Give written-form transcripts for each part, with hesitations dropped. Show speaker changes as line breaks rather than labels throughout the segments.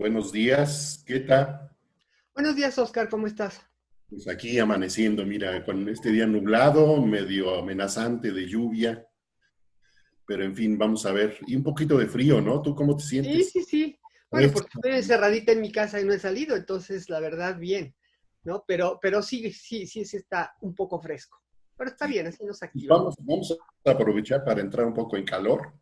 Buenos días, ¿qué tal?
Buenos días, Oscar, ¿cómo estás?
Pues aquí amaneciendo, mira, con este día nublado, medio amenazante de lluvia, pero en fin, vamos a ver. Y un poquito de frío, ¿no? ¿Tú cómo te
Sí,
sientes?
sí, sí. Bueno, porque
Fresco.
estoy encerradita en mi casa y no he salido, entonces la verdad, bien, ¿no? Pero sí, sí, sí, sí está un poco fresco. Pero está
Sí.
bien, así nos
Pues
activamos.
vamos a aprovechar para entrar un poco en calor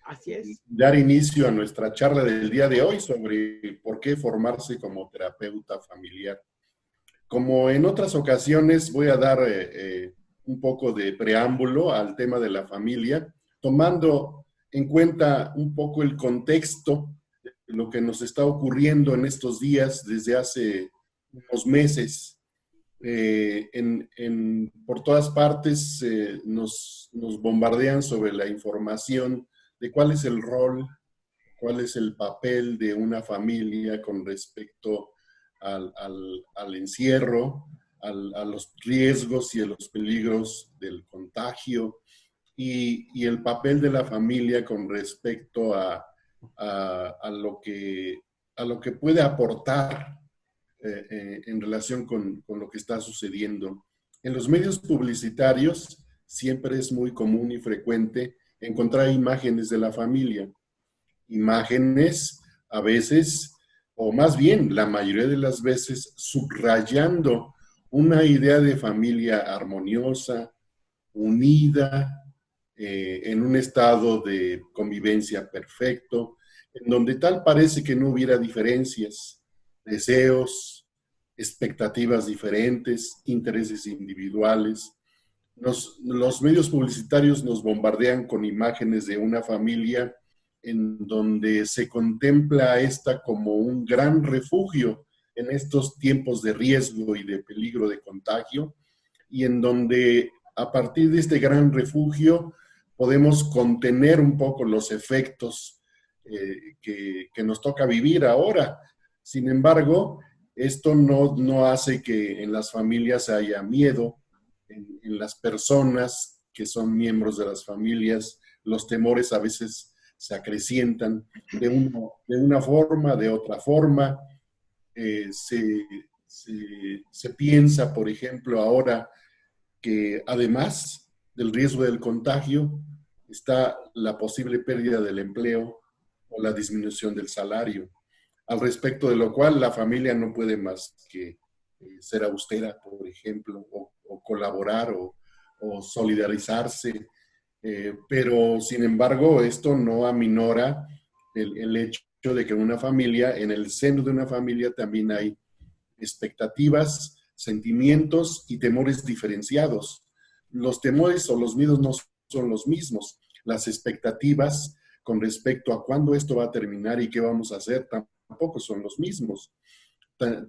Así
y
es.
dar inicio a nuestra charla del día de hoy sobre por qué formarse como terapeuta familiar. Como en otras ocasiones, voy a dar un poco de preámbulo al tema de la familia, tomando en cuenta un poco el contexto de lo que nos está ocurriendo en estos días desde hace unos meses. Por todas partes nos bombardean sobre la información de cuál es el rol, cuál es el papel de una familia con respecto al encierro, a los riesgos y a los peligros del contagio y el papel de la familia con respecto a a lo que puede aportar en relación con lo que está sucediendo. En los medios publicitarios siempre es muy común y frecuente encontrar imágenes de la familia, imágenes a veces, o más bien la mayoría de las veces, subrayando una idea de familia armoniosa, unida, en un estado de convivencia perfecto, en donde tal parece que no hubiera diferencias, deseos, expectativas diferentes, intereses individuales. Los medios publicitarios nos bombardean con imágenes de una familia en donde se contempla a esta como un gran refugio en estos tiempos de riesgo y de peligro de contagio, y en donde a partir de este gran refugio podemos contener un poco los efectos que nos toca vivir ahora. Sin embargo, esto no hace que en las familias haya miedo, en las personas que son miembros de las familias, los temores a veces se acrecientan de una forma, de otra forma. Eh, se, se piensa, por ejemplo, ahora que además del riesgo del contagio está la posible pérdida del empleo o la disminución del salario, al respecto de lo cual la familia no puede más que ser austera, por ejemplo, o colaborar o solidarizarse, pero sin embargo esto no aminora el hecho de que una familia, en el seno de una familia también hay expectativas, sentimientos y temores diferenciados. Los temores o los miedos no son los mismos. Las expectativas con respecto a cuándo esto va a terminar y qué vamos a hacer tampoco son los mismos.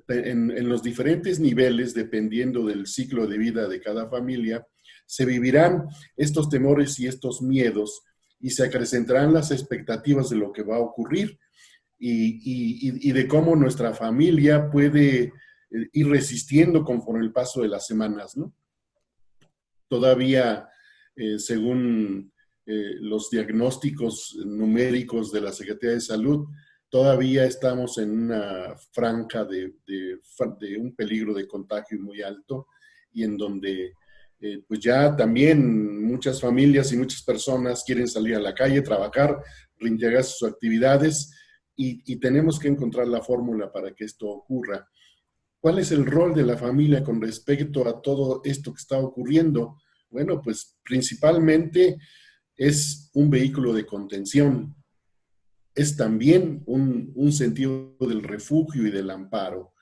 En los diferentes niveles, dependiendo del ciclo de vida de cada familia, se vivirán estos temores y estos miedos y se acrecentarán las expectativas de lo que va a ocurrir y de cómo nuestra familia puede ir resistiendo conforme el paso de las semanas, ¿no? Todavía, según los diagnósticos numéricos de la Secretaría de Salud, todavía estamos en una franja de un peligro de contagio muy alto y en donde pues ya también muchas familias y muchas personas quieren salir a la calle, trabajar, reintegrar sus actividades y tenemos que encontrar la fórmula para que esto ocurra. ¿Cuál es el rol de la familia con respecto a todo esto que está ocurriendo? Bueno, pues principalmente es un vehículo de contención, es también un sentido del refugio y del amparo,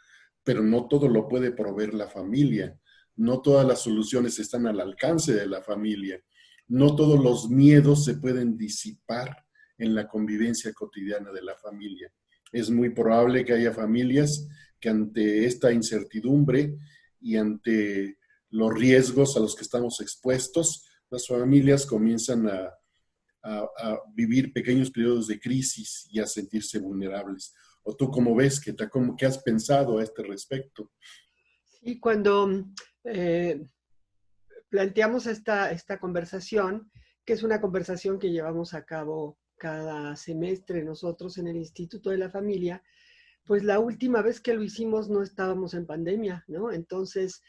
pero no todo lo puede proveer la familia, no todas las soluciones están al alcance de la familia, no todos los miedos se pueden disipar en la convivencia cotidiana de la familia. Es muy probable que haya familias que ante esta incertidumbre y ante los riesgos a los que estamos expuestos, las familias comienzan a vivir pequeños periodos de crisis y a sentirse vulnerables. ¿O tú cómo ves? ¿Qué has pensado a este respecto?
Y cuando eh, planteamos esta conversación, que es una conversación que llevamos a cabo cada semestre nosotros en el Instituto de la Familia, pues la última vez que lo hicimos no estábamos en pandemia, ¿no? Entonces,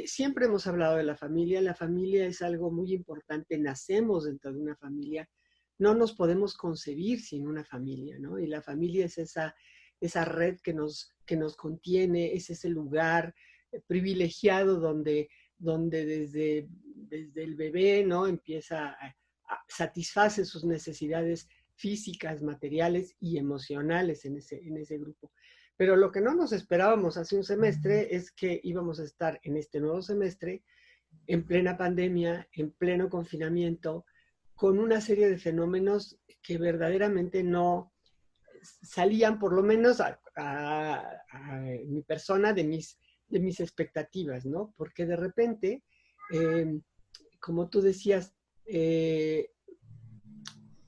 siempre hemos hablado de la familia. La familia es algo muy importante. Nacemos dentro de una familia. No nos podemos concebir sin una familia, ¿no? Y la familia es esa red que nos contiene, es ese lugar privilegiado donde desde el bebé, ¿no? Empieza satisface sus necesidades físicas, materiales y emocionales en ese grupo. Pero lo que no nos esperábamos hace un semestre es que íbamos a estar en este nuevo semestre en plena pandemia, en pleno confinamiento, con una serie de fenómenos que verdaderamente no salían, por lo menos a mi persona, de mis expectativas, ¿no? Porque de repente, como tú decías,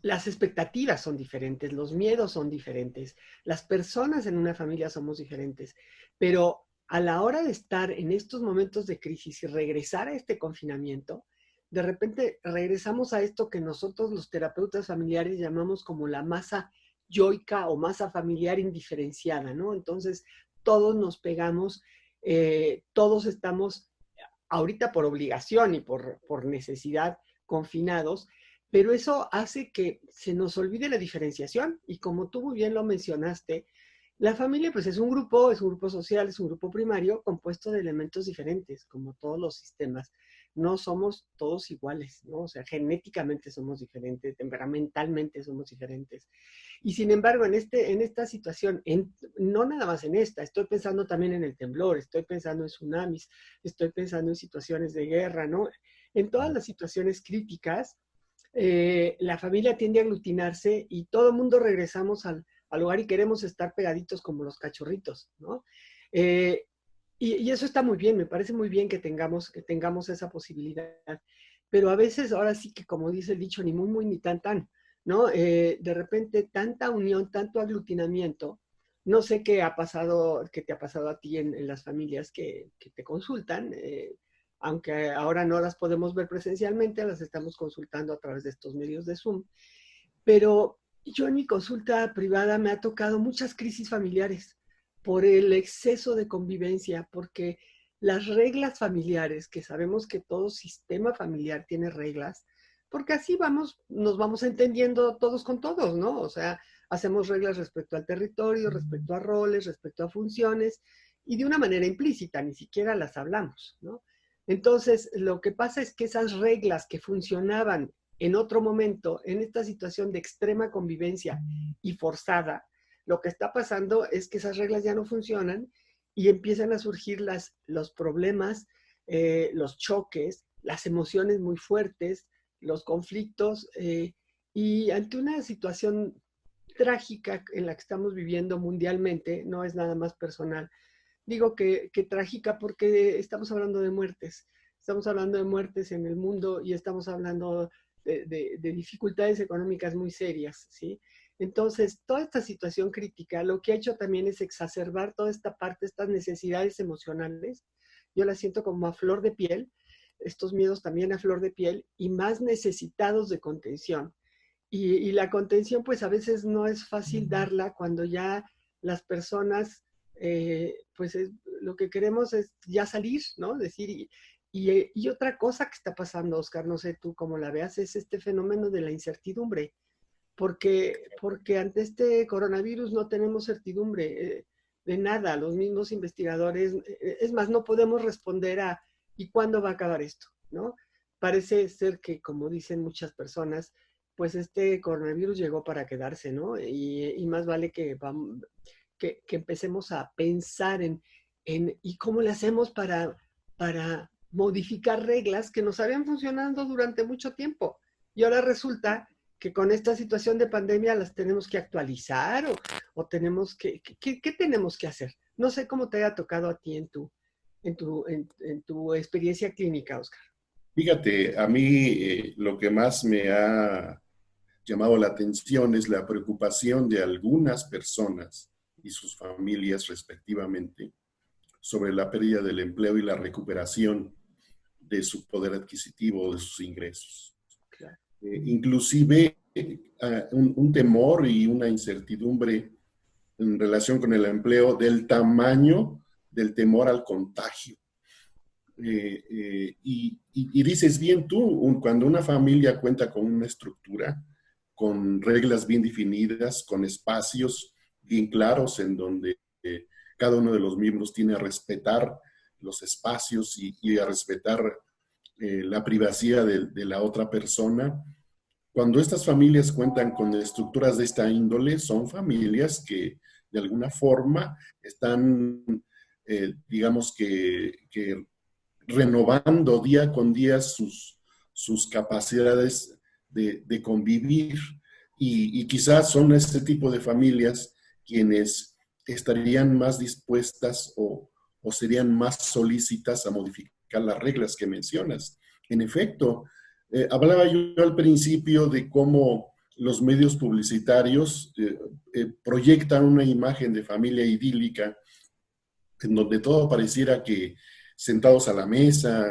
las expectativas son diferentes, los miedos son diferentes, las personas en una familia somos diferentes, pero a la hora de estar en estos momentos de crisis y regresar a este confinamiento, de repente regresamos a esto que nosotros los terapeutas familiares llamamos como la masa yoica o masa familiar indiferenciada, ¿no? Entonces, todos nos pegamos, todos estamos ahorita por obligación y por necesidad confinados, pero eso hace que se nos olvide la diferenciación y como tú muy bien lo mencionaste, la familia pues es un grupo social, es un grupo primario compuesto de elementos diferentes, como todos los sistemas. No somos todos iguales, ¿no? O sea, genéticamente somos diferentes, temperamentalmente somos diferentes. Y sin embargo, en esta situación, no nada más en esta, estoy pensando también en el temblor, estoy pensando en tsunamis, estoy pensando en situaciones de guerra, ¿no? En todas las situaciones críticas, la familia tiende a aglutinarse y todo el mundo regresamos al hogar y queremos estar pegaditos como los cachorritos, ¿no? Eh, y eso está muy bien, me parece muy bien que tengamos esa posibilidad. Pero a veces, ahora sí que como dice el dicho, ni muy, muy, ni tan, tan, ¿no? De repente, tanta unión, tanto aglutinamiento, no sé qué te ha pasado a ti en las familias que te consultan, aunque ahora no las podemos ver presencialmente, las estamos consultando a través de estos medios de Zoom, pero yo en mi consulta privada me ha tocado muchas crisis familiares por el exceso de convivencia, porque las reglas familiares, que sabemos que todo sistema familiar tiene reglas, porque así nos vamos entendiendo todos con todos, ¿no? O sea, hacemos reglas respecto al territorio, respecto a roles, respecto a funciones, y de una manera implícita, ni siquiera las hablamos, ¿no? Entonces, lo que pasa es que esas reglas que funcionaban en otro momento, en esta situación de extrema convivencia y forzada, lo que está pasando es que esas reglas ya no funcionan y empiezan a surgir los problemas, los choques, las emociones muy fuertes, los conflictos, y ante una situación trágica en la que estamos viviendo mundialmente, no es nada más personal. Digo que trágica porque estamos hablando de muertes. Estamos hablando de muertes en el mundo y estamos hablando de dificultades económicas muy serias, ¿sí? Entonces, toda esta situación crítica lo que ha hecho también es exacerbar toda esta parte, estas necesidades emocionales. Yo las siento como a flor de piel, estos miedos también a flor de piel y más necesitados de contención. Y la contención, pues a veces no es fácil darla cuando ya las personas, pues lo que queremos es ya salir, ¿no? Decir, y otra cosa que está pasando, Oscar, no sé tú cómo la veas, es este fenómeno de la incertidumbre, porque ante este coronavirus no tenemos certidumbre de nada, los mismos investigadores, es más, no podemos responder a ¿y cuándo va a acabar esto? ¿No? Parece ser que, como dicen muchas personas, pues este coronavirus llegó para quedarse, ¿no? Y más vale que empecemos a pensar en ¿y cómo le hacemos para modificar reglas que nos habían funcionado durante mucho tiempo? Y ahora resulta que con esta situación de pandemia las tenemos que actualizar o tenemos ¿qué tenemos que hacer? No sé cómo te haya tocado a ti en tu experiencia clínica, Oscar.
Fíjate, a mí lo que más me ha llamado la atención es la preocupación de algunas personas y sus familias respectivamente sobre la pérdida del empleo y la recuperación de su poder adquisitivo, de sus ingresos.
Claro.
Inclusive un temor y una incertidumbre en relación con el empleo del tamaño del temor al contagio. Y dices bien tú, cuando una familia cuenta con una estructura, con reglas bien definidas, con espacios bien claros en donde cada uno de los miembros tiene a respetar los espacios y a respetar la privacidad de la otra persona. Cuando estas familias cuentan con estructuras de esta índole, son familias que de alguna forma están, digamos que renovando día con día sus capacidades de convivir y quizás son este tipo de familias quienes estarían más dispuestas o serían más solícitas a modificar las reglas que mencionas. En efecto, hablaba yo al principio de cómo los medios publicitarios proyectan una imagen de familia idílica en donde todo pareciera que sentados a la mesa,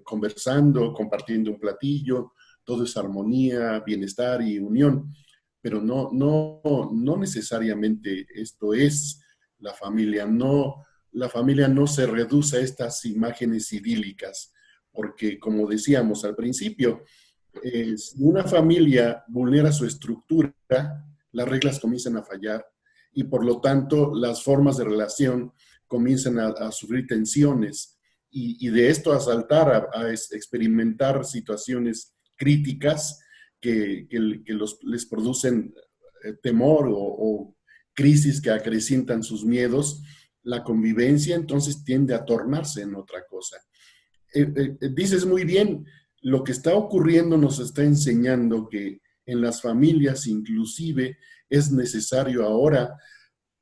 conversando, compartiendo un platillo, todo es armonía, bienestar y unión, pero no necesariamente esto es la familia. No, la familia no se reduce a estas imágenes idílicas, porque como decíamos al principio, si una familia vulnera su estructura, las reglas comienzan a fallar y por lo tanto las formas de relación comienzan a sufrir tensiones y de esto a saltar a experimentar situaciones críticas que les producen temor o crisis que acrecientan sus miedos, la convivencia entonces tiende a tornarse en otra cosa. Dices muy bien, lo que está ocurriendo nos está enseñando que en las familias inclusive es necesario ahora,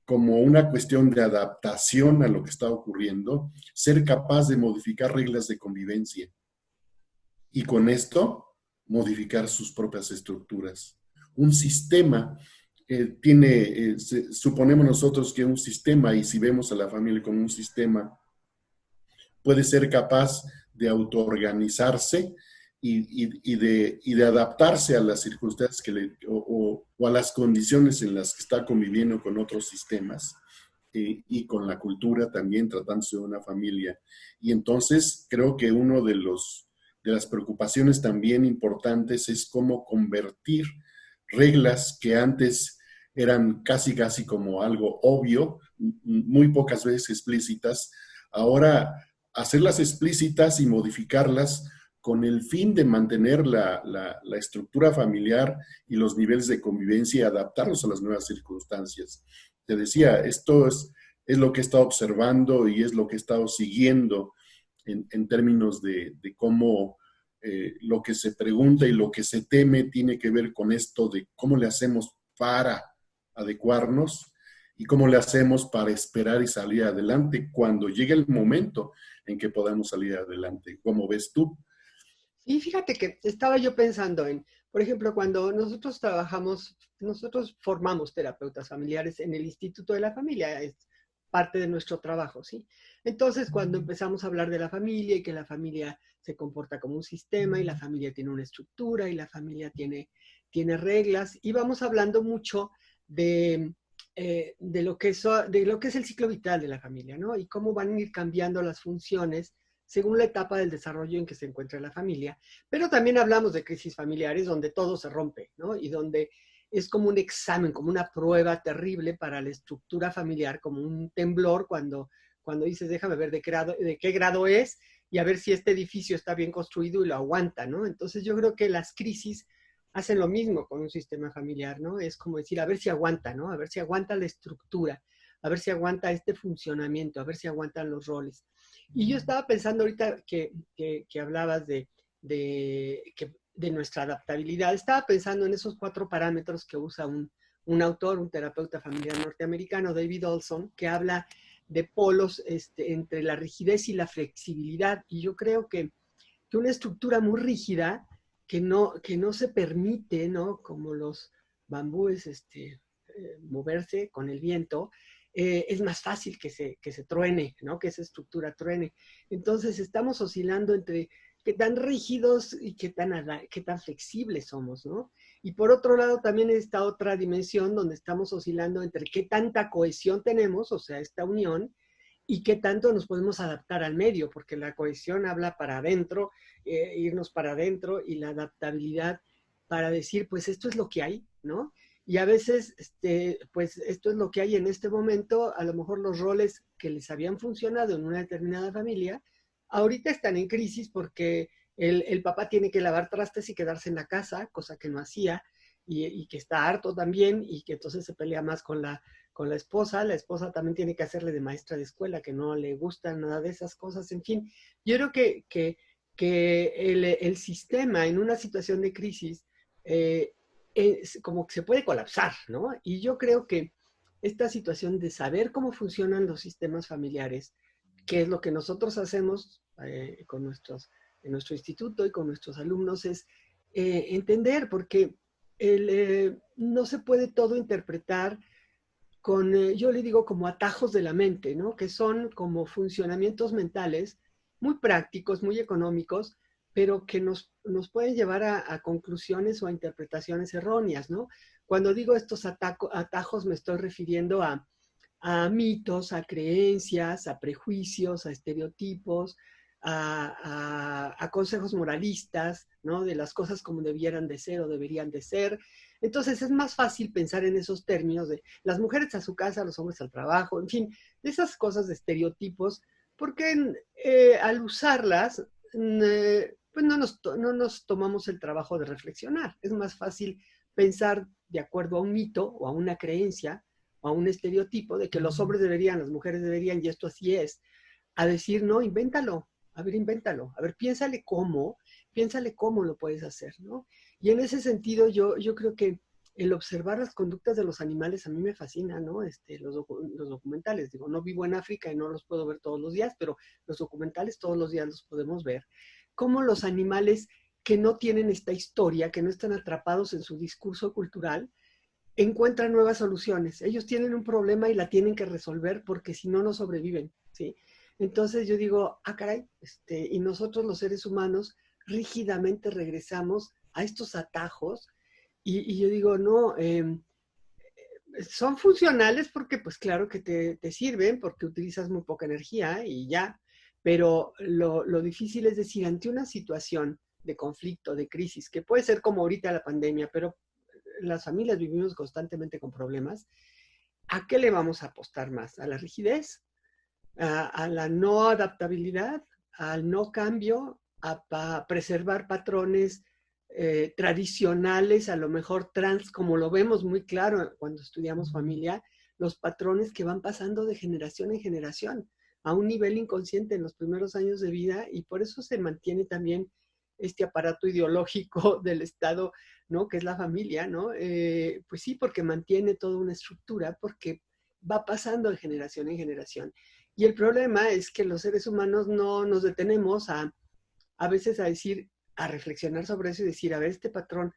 como una cuestión de adaptación a lo que está ocurriendo, ser capaz de modificar reglas de convivencia y con esto modificar sus propias estructuras. Un sistema suponemos nosotros que un sistema, y si vemos a la familia como un sistema, puede ser capaz de autoorganizarse y de adaptarse a las circunstancias o a las condiciones en las que está conviviendo con otros sistemas y con la cultura también, tratándose de una familia. Y entonces creo que uno de las preocupaciones también importantes es cómo convertir reglas que antes eran casi como algo obvio, muy pocas veces explícitas, ahora hacerlas explícitas y modificarlas con el fin de mantener la estructura familiar y los niveles de convivencia y adaptarlos a las nuevas circunstancias. Te decía, esto es lo que he estado observando y es lo que he estado siguiendo en términos de cómo lo que se pregunta y lo que se teme tiene que ver con esto de cómo le hacemos para adecuarnos y cómo le hacemos para esperar y salir adelante cuando llegue el momento en que podamos salir adelante. ¿Cómo ves tú?
Y fíjate que estaba yo pensando en, por ejemplo, cuando nosotros trabajamos, nosotros formamos terapeutas familiares en el Instituto de la Familia, es parte de nuestro trabajo, ¿sí? Entonces, cuando empezamos a hablar de la familia y que la familia se comporta como un sistema y la familia tiene una estructura y la familia tiene reglas, y vamos hablando mucho de lo que es el ciclo vital de la familia, ¿no? Y cómo van a ir cambiando las funciones según la etapa del desarrollo en que se encuentra la familia. Pero también hablamos de crisis familiares donde todo se rompe, ¿no? Y donde es como un examen, como una prueba terrible para la estructura familiar, como un temblor cuando dices, déjame ver de qué grado es y a ver si este edificio está bien construido y lo aguanta, ¿no? Entonces yo creo que las crisis hacen lo mismo con un sistema familiar, ¿no? Es como decir, a ver si aguanta, ¿no? A ver si aguanta la estructura, a ver si aguanta este funcionamiento, a ver si aguantan los roles. Y yo estaba pensando ahorita que hablabas de nuestra adaptabilidad, estaba pensando en esos 4 parámetros que usa un autor, un terapeuta familiar norteamericano, David Olson, que habla de polos entre la rigidez y la flexibilidad. Y yo creo que una estructura muy rígida que no se permite, ¿no? Como los bambúes moverse con el viento, es más fácil que se truene, ¿no? Que esa estructura truene. Entonces estamos oscilando entre qué tan rígidos y qué tan flexibles somos, ¿no? Y por otro lado también está otra dimensión donde estamos oscilando entre qué tanta cohesión tenemos, o sea, esta unión, y qué tanto nos podemos adaptar al medio, porque la cohesión habla para adentro, irnos para adentro, y la adaptabilidad para decir, pues esto es lo que hay, ¿no? Y a veces, pues esto es lo que hay en este momento, a lo mejor los roles que les habían funcionado en una determinada familia, ahorita están en crisis porque el papá tiene que lavar trastes y quedarse en la casa, cosa que no hacía, y que está harto también, y que entonces se pelea más con la esposa también tiene que hacerle de maestra de escuela, que no le gustan nada de esas cosas, en fin, yo creo que el sistema en una situación de crisis es como que se puede colapsar, ¿no? Y yo creo que esta situación de saber cómo funcionan los sistemas familiares, que es lo que nosotros hacemos en nuestro instituto y con nuestros alumnos, es entender, porque no se puede todo interpretar con, yo le digo como atajos de la mente, ¿no? Que son como funcionamientos mentales muy prácticos, muy económicos, pero que nos pueden llevar a conclusiones o a interpretaciones erróneas, ¿no? Cuando digo estos atajos me estoy refiriendo a mitos, a creencias, a prejuicios, a estereotipos, a consejos moralistas, ¿no? De las cosas como debieran de ser o deberían de ser. Entonces es más fácil pensar en esos términos de las mujeres a su casa, los hombres al trabajo, en fin, de esas cosas de estereotipos, porque al usarlas, pues no nos tomamos el trabajo de reflexionar. Es más fácil pensar de acuerdo a un mito o a una creencia a un estereotipo de que los hombres deberían, las mujeres deberían, y esto así es, a decir, no, invéntalo, a ver, piénsale cómo lo puedes hacer, ¿no? Y en ese sentido yo creo que el observar las conductas de los animales a mí me fascina, ¿no? Los documentales, digo, no vivo en África y no los puedo ver todos los días, pero los documentales todos los días los podemos ver. Cómo los animales que no tienen esta historia, que no están atrapados en su discurso cultural, encuentran nuevas soluciones. Ellos tienen un problema y la tienen que resolver porque si no, no sobreviven, ¿sí? Entonces yo digo, caray, y nosotros los seres humanos rígidamente regresamos a estos atajos y yo digo, no, son funcionales porque pues claro que te sirven porque utilizas muy poca energía y ya, pero lo difícil es decir, ante una situación de conflicto, de crisis, que puede ser como ahorita la pandemia, pero las familias vivimos constantemente con problemas, ¿a qué le vamos a apostar más? ¿A la rigidez? ¿A la no adaptabilidad? ¿Al no cambio? ¿A preservar patrones tradicionales, a lo mejor trans, como lo vemos muy claro cuando estudiamos familia, los patrones que van pasando de generación en generación a un nivel inconsciente en los primeros años de vida, y por eso se mantiene también este aparato ideológico del Estado, ¿no? Que es la familia, ¿no? Pues sí, porque mantiene toda una estructura, porque va pasando de generación en generación. Y el problema es que los seres humanos no nos detenemos a veces a decir, a reflexionar sobre eso y decir, a ver, este patrón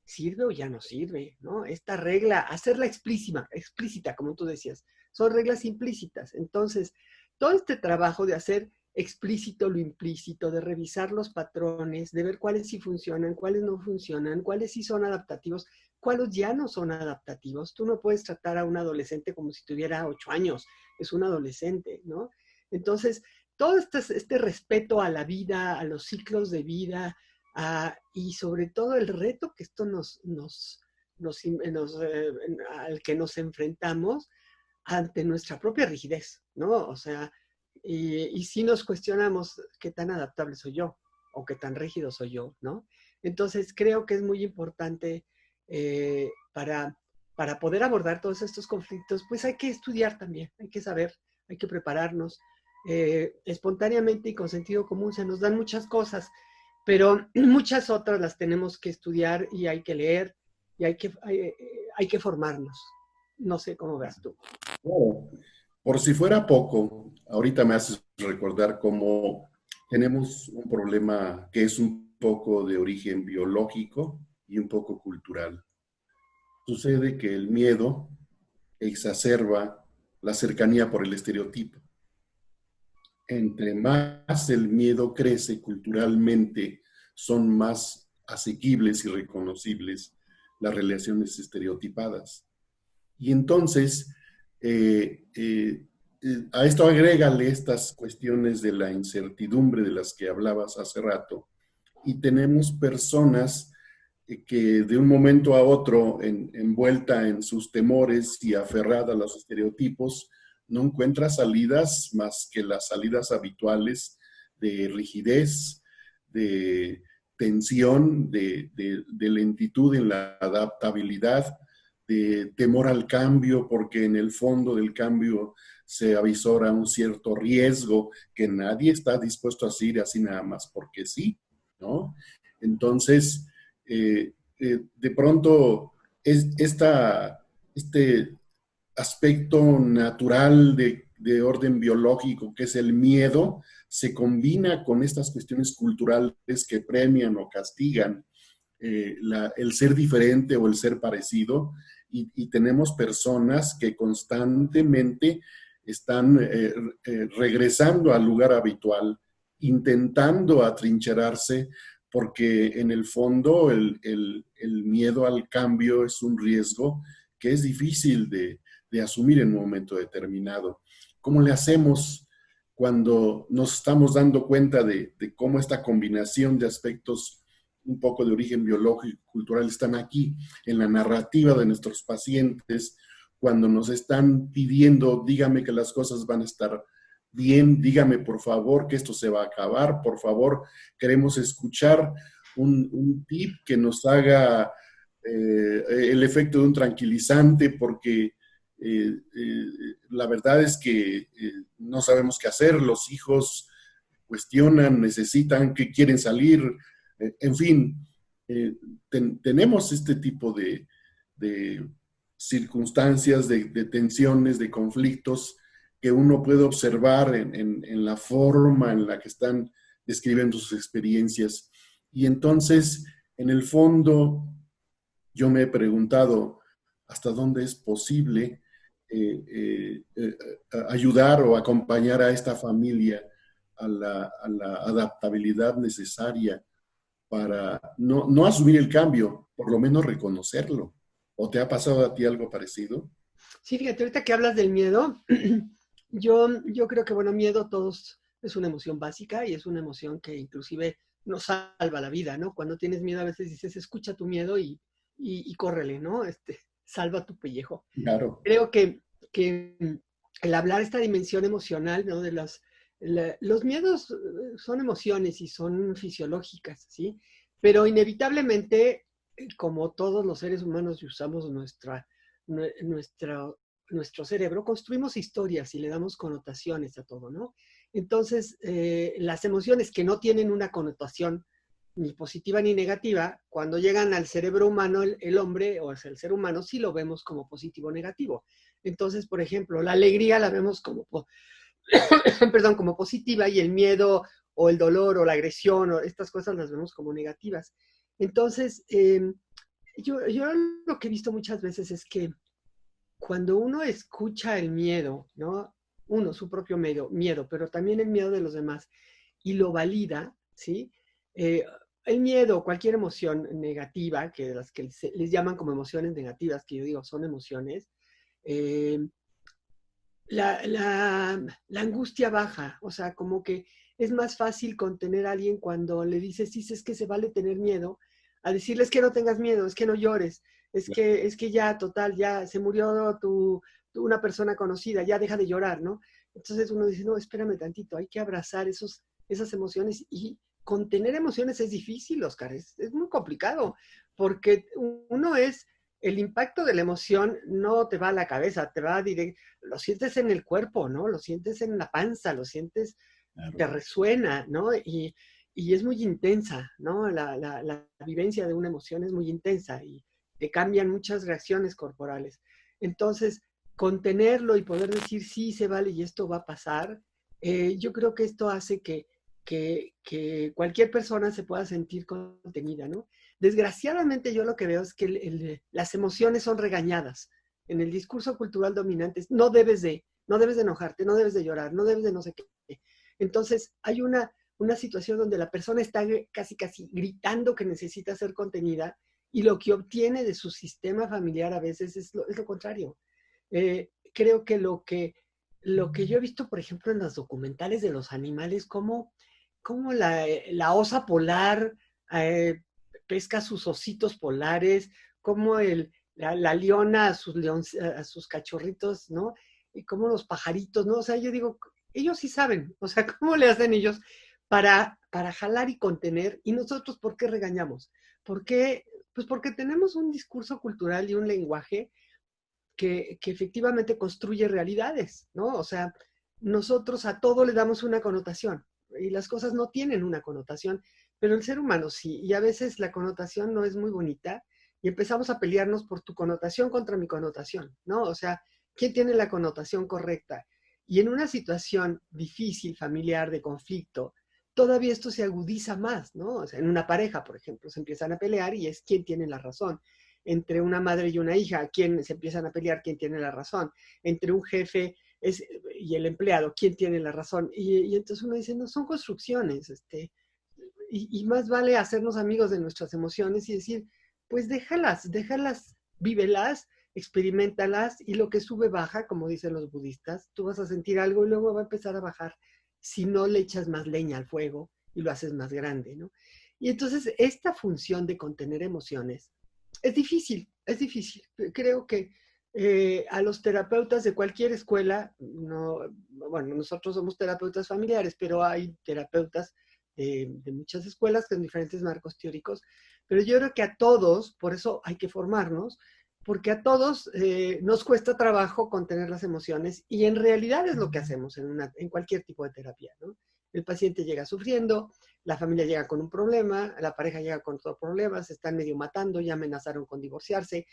sirve o ya no sirve, ¿no? Esta regla, hacerla explícita, como tú decías, son reglas implícitas. Entonces, todo este trabajo de hacer explícito lo implícito, de revisar los patrones, de ver cuáles sí funcionan, cuáles no funcionan, cuáles sí son adaptativos, cuáles ya no son adaptativos. Tú no puedes tratar a un adolescente como si tuviera 8 años, es un adolescente, ¿no? Entonces, todo este respeto a la vida, a los ciclos de vida, y sobre todo el reto que esto al que nos enfrentamos ante nuestra propia rigidez, ¿no? O sea, y si nos cuestionamos qué tan adaptable soy yo o qué tan rígido soy yo, ¿no? Entonces creo que es muy importante para poder abordar todos estos conflictos, pues hay que estudiar también, hay que saber, hay que prepararnos. Espontáneamente y con sentido común se nos dan muchas cosas, pero muchas otras las tenemos que estudiar y hay que leer y hay que formarnos. No sé cómo ves tú.
Oh, por si fuera poco, ahorita me haces recordar cómo tenemos un problema que es un poco de origen biológico y un poco cultural. Sucede que el miedo exacerba la cercanía por el estereotipo. Entre más el miedo crece culturalmente, son más asequibles y reconocibles las relaciones estereotipadas. Y entonces, a esto agrégale estas cuestiones de la incertidumbre de las que hablabas hace rato, y tenemos personas que de un momento a otro, envuelta en sus temores y aferrada a los estereotipos, no encuentra salidas más que las salidas habituales de rigidez, de tensión, de lentitud en la adaptabilidad, de temor al cambio, porque en el fondo del cambio se avisora un cierto riesgo que nadie está dispuesto a hacer así nada más porque sí, ¿no? Entonces, de pronto, este aspecto natural de orden biológico, que es el miedo, se combina con estas cuestiones culturales que premian o castigan el ser diferente o el ser parecido, y tenemos personas que constantemente están regresando al lugar habitual, intentando atrincherarse, porque en el fondo el miedo al cambio es un riesgo que es difícil de asumir en un momento determinado. ¿Cómo le hacemos cuando nos estamos dando cuenta de cómo esta combinación de aspectos un poco de origen biológico y cultural están aquí en la narrativa de nuestros pacientes, cuando nos están pidiendo, dígame que las cosas van a estar bien, dígame por favor que esto se va a acabar, por favor, queremos escuchar un tip que nos haga el efecto de un tranquilizante, porque la verdad es que no sabemos qué hacer, los hijos cuestionan, necesitan, que quieren salir, en fin, tenemos este tipo de circunstancias, de tensiones, de conflictos que uno puede observar en la forma en la que están describiendo sus experiencias. Y entonces, en el fondo, yo me he preguntado hasta dónde es posible ayudar o acompañar a esta familia a la adaptabilidad necesaria para no asumir el cambio, por lo menos reconocerlo. ¿O te ha pasado a ti algo parecido?
Sí, fíjate, ahorita que hablas del miedo, yo creo que, bueno, miedo todos es una emoción básica y es una emoción que inclusive nos salva la vida, ¿no? Cuando tienes miedo a veces dices, escucha tu miedo y córrele, ¿no? Salva tu pellejo.
Claro.
Creo que el hablar esta dimensión emocional, ¿no? Los miedos son emociones y son fisiológicas, ¿sí? Pero inevitablemente, como todos los seres humanos y usamos nuestra, nuestro cerebro, construimos historias y le damos connotaciones a todo, ¿no? Entonces, las emociones que no tienen una connotación ni positiva ni negativa, cuando llegan al cerebro humano, el hombre o el ser humano, sí lo vemos como positivo o negativo. Entonces, por ejemplo, la alegría la vemos como, perdón, como positiva, y el miedo o el dolor o la agresión o estas cosas las vemos como negativas. Entonces, yo lo que he visto muchas veces es que cuando uno escucha el miedo, ¿no? Uno, su propio miedo, pero también el miedo de los demás, y lo valida, ¿sí? Eh, el miedo, cualquier emoción negativa, que las que les llaman como emociones negativas, que yo digo son emociones, eh, la angustia baja, o sea, como que es más fácil contener a alguien cuando le dices, sí, es que se vale tener miedo, a decirles que no tengas miedo, es que no llores, es que ya, total, ya se murió una persona conocida, ya deja de llorar, ¿no? Entonces uno dice, no, espérame tantito, hay que abrazar esas emociones, y contener emociones es difícil, Oscar, es muy complicado, porque uno el impacto de la emoción no te va a la cabeza, te va directo, lo sientes en el cuerpo, ¿no? Lo sientes en la panza, lo sientes,
Claro.
te resuena, ¿no? Y es muy intensa, ¿no? La vivencia de una emoción es muy intensa y te cambian muchas reacciones corporales. Entonces, contenerlo y poder decir, sí, se vale y esto va a pasar, yo creo que esto hace que cualquier persona se pueda sentir contenida, ¿no? Desgraciadamente yo lo que veo es que las emociones son regañadas. En el discurso cultural dominante no debes de enojarte, no debes de llorar, no debes de no sé qué. Entonces hay una situación donde la persona está casi casi gritando que necesita ser contenida, y lo que obtiene de su sistema familiar a veces es lo contrario. Creo que lo que yo he visto, por ejemplo, en los documentales de los animales, como la osa polar eh, pesca sus ositos polares, como la leona a sus cachorritos, ¿no? Y como los pajaritos, ¿no? O sea, yo digo, ellos sí saben, o sea, ¿cómo le hacen ellos para jalar y contener? ¿Y nosotros por qué regañamos? ¿Por qué? Pues porque tenemos un discurso cultural y un lenguaje que efectivamente construye realidades, ¿no? O sea, nosotros a todo le damos una connotación y las cosas no tienen una connotación, pero el ser humano sí, y a veces la connotación no es muy bonita y empezamos a pelearnos por tu connotación contra mi connotación, ¿no? O sea, ¿quién tiene la connotación correcta? Y en una situación difícil, familiar, de conflicto, todavía esto se agudiza más, ¿no? O sea, en una pareja, por ejemplo, se empiezan a pelear y es quién tiene la razón. Entre una madre y una hija, quién se empiezan a pelear, quién tiene la razón. Entre un jefe y el empleado, quién tiene la razón. Y entonces uno dice, no, son construcciones, y más vale hacernos amigos de nuestras emociones y decir, pues déjalas, vívelas, experimentalas y lo que sube baja, como dicen los budistas, tú vas a sentir algo y luego va a empezar a bajar si no le echas más leña al fuego y lo haces más grande, ¿no? Y entonces esta función de contener emociones es difícil, es difícil. Creo que a los terapeutas de cualquier escuela, no, bueno, nosotros somos terapeutas familiares, pero hay terapeutas de muchas escuelas con diferentes marcos teóricos, pero yo creo que a todos, por eso hay que formarnos, porque a todos nos cuesta trabajo contener las emociones y en realidad es lo que hacemos en cualquier tipo de terapia, ¿no? El paciente llega sufriendo, la familia llega con un problema, la pareja llega con otro problema, se están medio matando, ya amenazaron con divorciarse,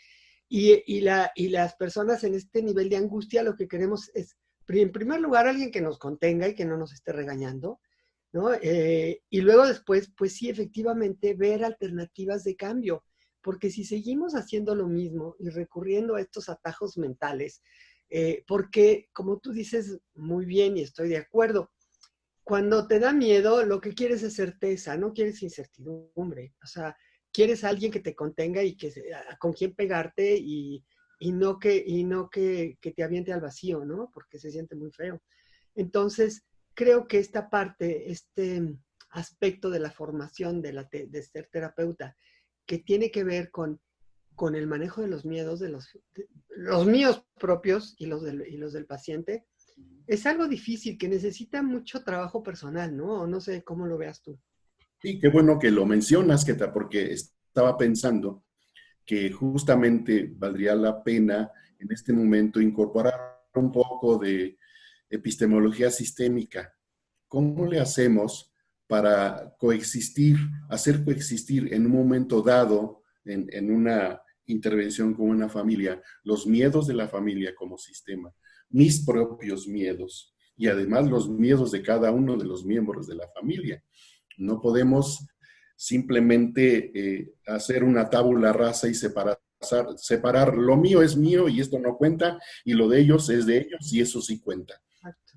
y las personas en este nivel de angustia lo que queremos es, en primer lugar, alguien que nos contenga y que no nos esté regañando, ¿no? Y luego después, pues sí, efectivamente, ver alternativas de cambio, porque si seguimos haciendo lo mismo y recurriendo a estos atajos mentales, porque como tú dices muy bien y estoy de acuerdo, cuando te da miedo, lo que quieres es certeza, no quieres incertidumbre. O sea, quieres a alguien que te contenga y con quien pegarte y no que te aviente al vacío, ¿no? Porque se siente muy feo. Entonces, creo que esta parte, este aspecto de la formación de ser terapeuta, que tiene que ver con el manejo de los miedos, los míos propios y los del paciente, es algo difícil que necesita mucho trabajo personal, ¿no? No sé cómo lo veas tú.
Sí, qué bueno que lo mencionas, Keta, porque estaba pensando que justamente valdría la pena en este momento incorporar un poco de epistemología sistémica. ¿Cómo le hacemos para coexistir, hacer coexistir en un momento dado, en una intervención con una familia, los miedos de la familia como sistema, mis propios miedos y además los miedos de cada uno de los miembros de la familia? No podemos simplemente hacer una tabula rasa y separar lo mío es mío y esto no cuenta y lo de ellos es de ellos y eso sí cuenta.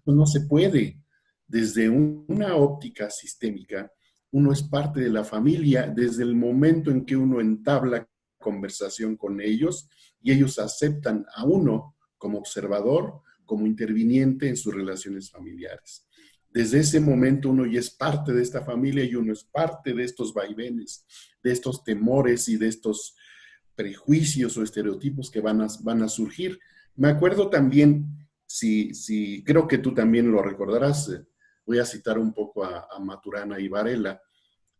No se puede. Desde una óptica sistémica, uno es parte de la familia desde el momento en que uno entabla conversación con ellos y ellos aceptan a uno como observador, como interviniente en sus relaciones familiares. Desde ese momento uno ya es parte de esta familia y uno es parte de estos vaivenes, de estos temores y de estos prejuicios o estereotipos que van a surgir. Me acuerdo también, si creo que tú también lo recordarás, voy a citar un poco a Maturana y Varela,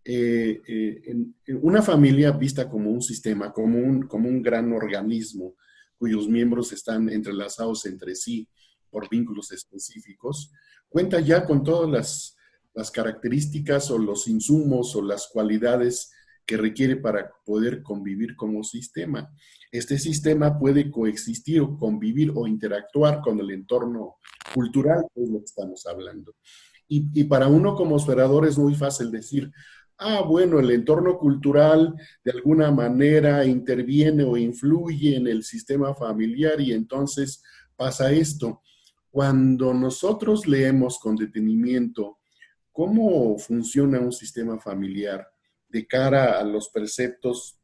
en una familia vista como un sistema, como un gran organismo, cuyos miembros están entrelazados entre sí por vínculos específicos, cuenta ya con todas las características o los insumos o las cualidades que requiere para poder convivir como sistema. Este sistema puede coexistir o convivir o interactuar con el entorno cultural, que es lo que estamos hablando. Y para uno como operador es muy fácil decir, bueno, el entorno cultural de alguna manera interviene o influye en el sistema familiar y entonces pasa esto. Cuando nosotros leemos con detenimiento cómo funciona un sistema familiar de cara a los preceptos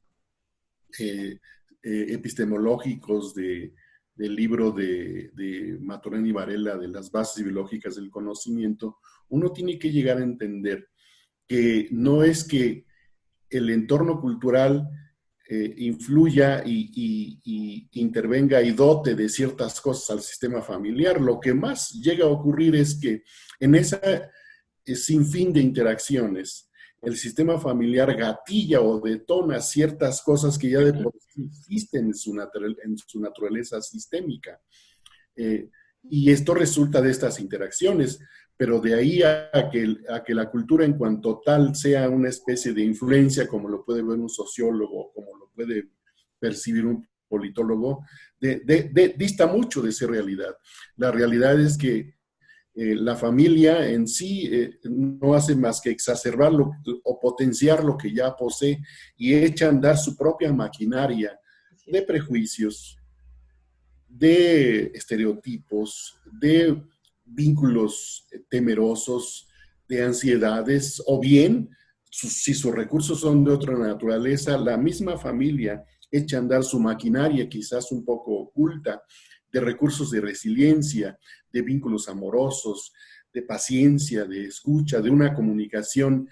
eh, epistemológicos del libro de Maturana y Varela, de las bases biológicas del conocimiento, uno tiene que llegar a entender que no es que el entorno cultural influya y intervenga y dote de ciertas cosas al sistema familiar. Lo que más llega a ocurrir es que en esa sinfín de interacciones, el sistema familiar gatilla o detona ciertas cosas que ya de por sí existen en su naturaleza sistémica. Eh, y esto resulta de estas interacciones, pero de ahí a que la cultura en cuanto tal sea una especie de influencia, como lo puede ver un sociólogo, como lo puede percibir un politólogo, dista mucho de ser realidad. La realidad es que la familia en sí no hace más que exacerbar o potenciar lo que ya posee y echa a andar su propia maquinaria de prejuicios, de estereotipos, de vínculos temerosos, de ansiedades, o bien, si sus recursos son de otra naturaleza, la misma familia echa a andar su maquinaria, quizás un poco oculta, de recursos de resiliencia, de vínculos amorosos, de paciencia, de escucha, de una comunicación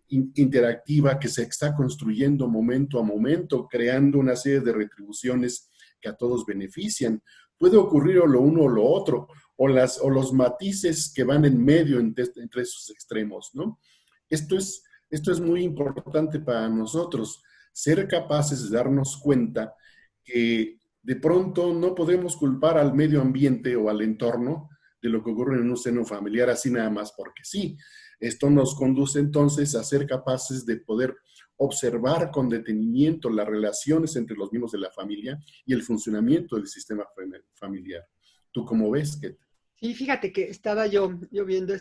interactiva que se está construyendo momento a momento, creando una serie de retribuciones que a todos benefician. Puede ocurrir o lo uno o lo otro, o los matices que van en medio entre esos extremos, ¿no? Esto es muy importante para nosotros, ser capaces de darnos cuenta que de pronto no podemos culpar al medio ambiente o al entorno de lo que ocurre en un seno familiar así nada más porque sí. Esto nos conduce entonces a ser capaces de poder observar con detenimiento las relaciones entre los miembros de la familia y el funcionamiento del sistema familiar. ¿Tú cómo ves, Ket?
Sí, fíjate que estaba yo viendo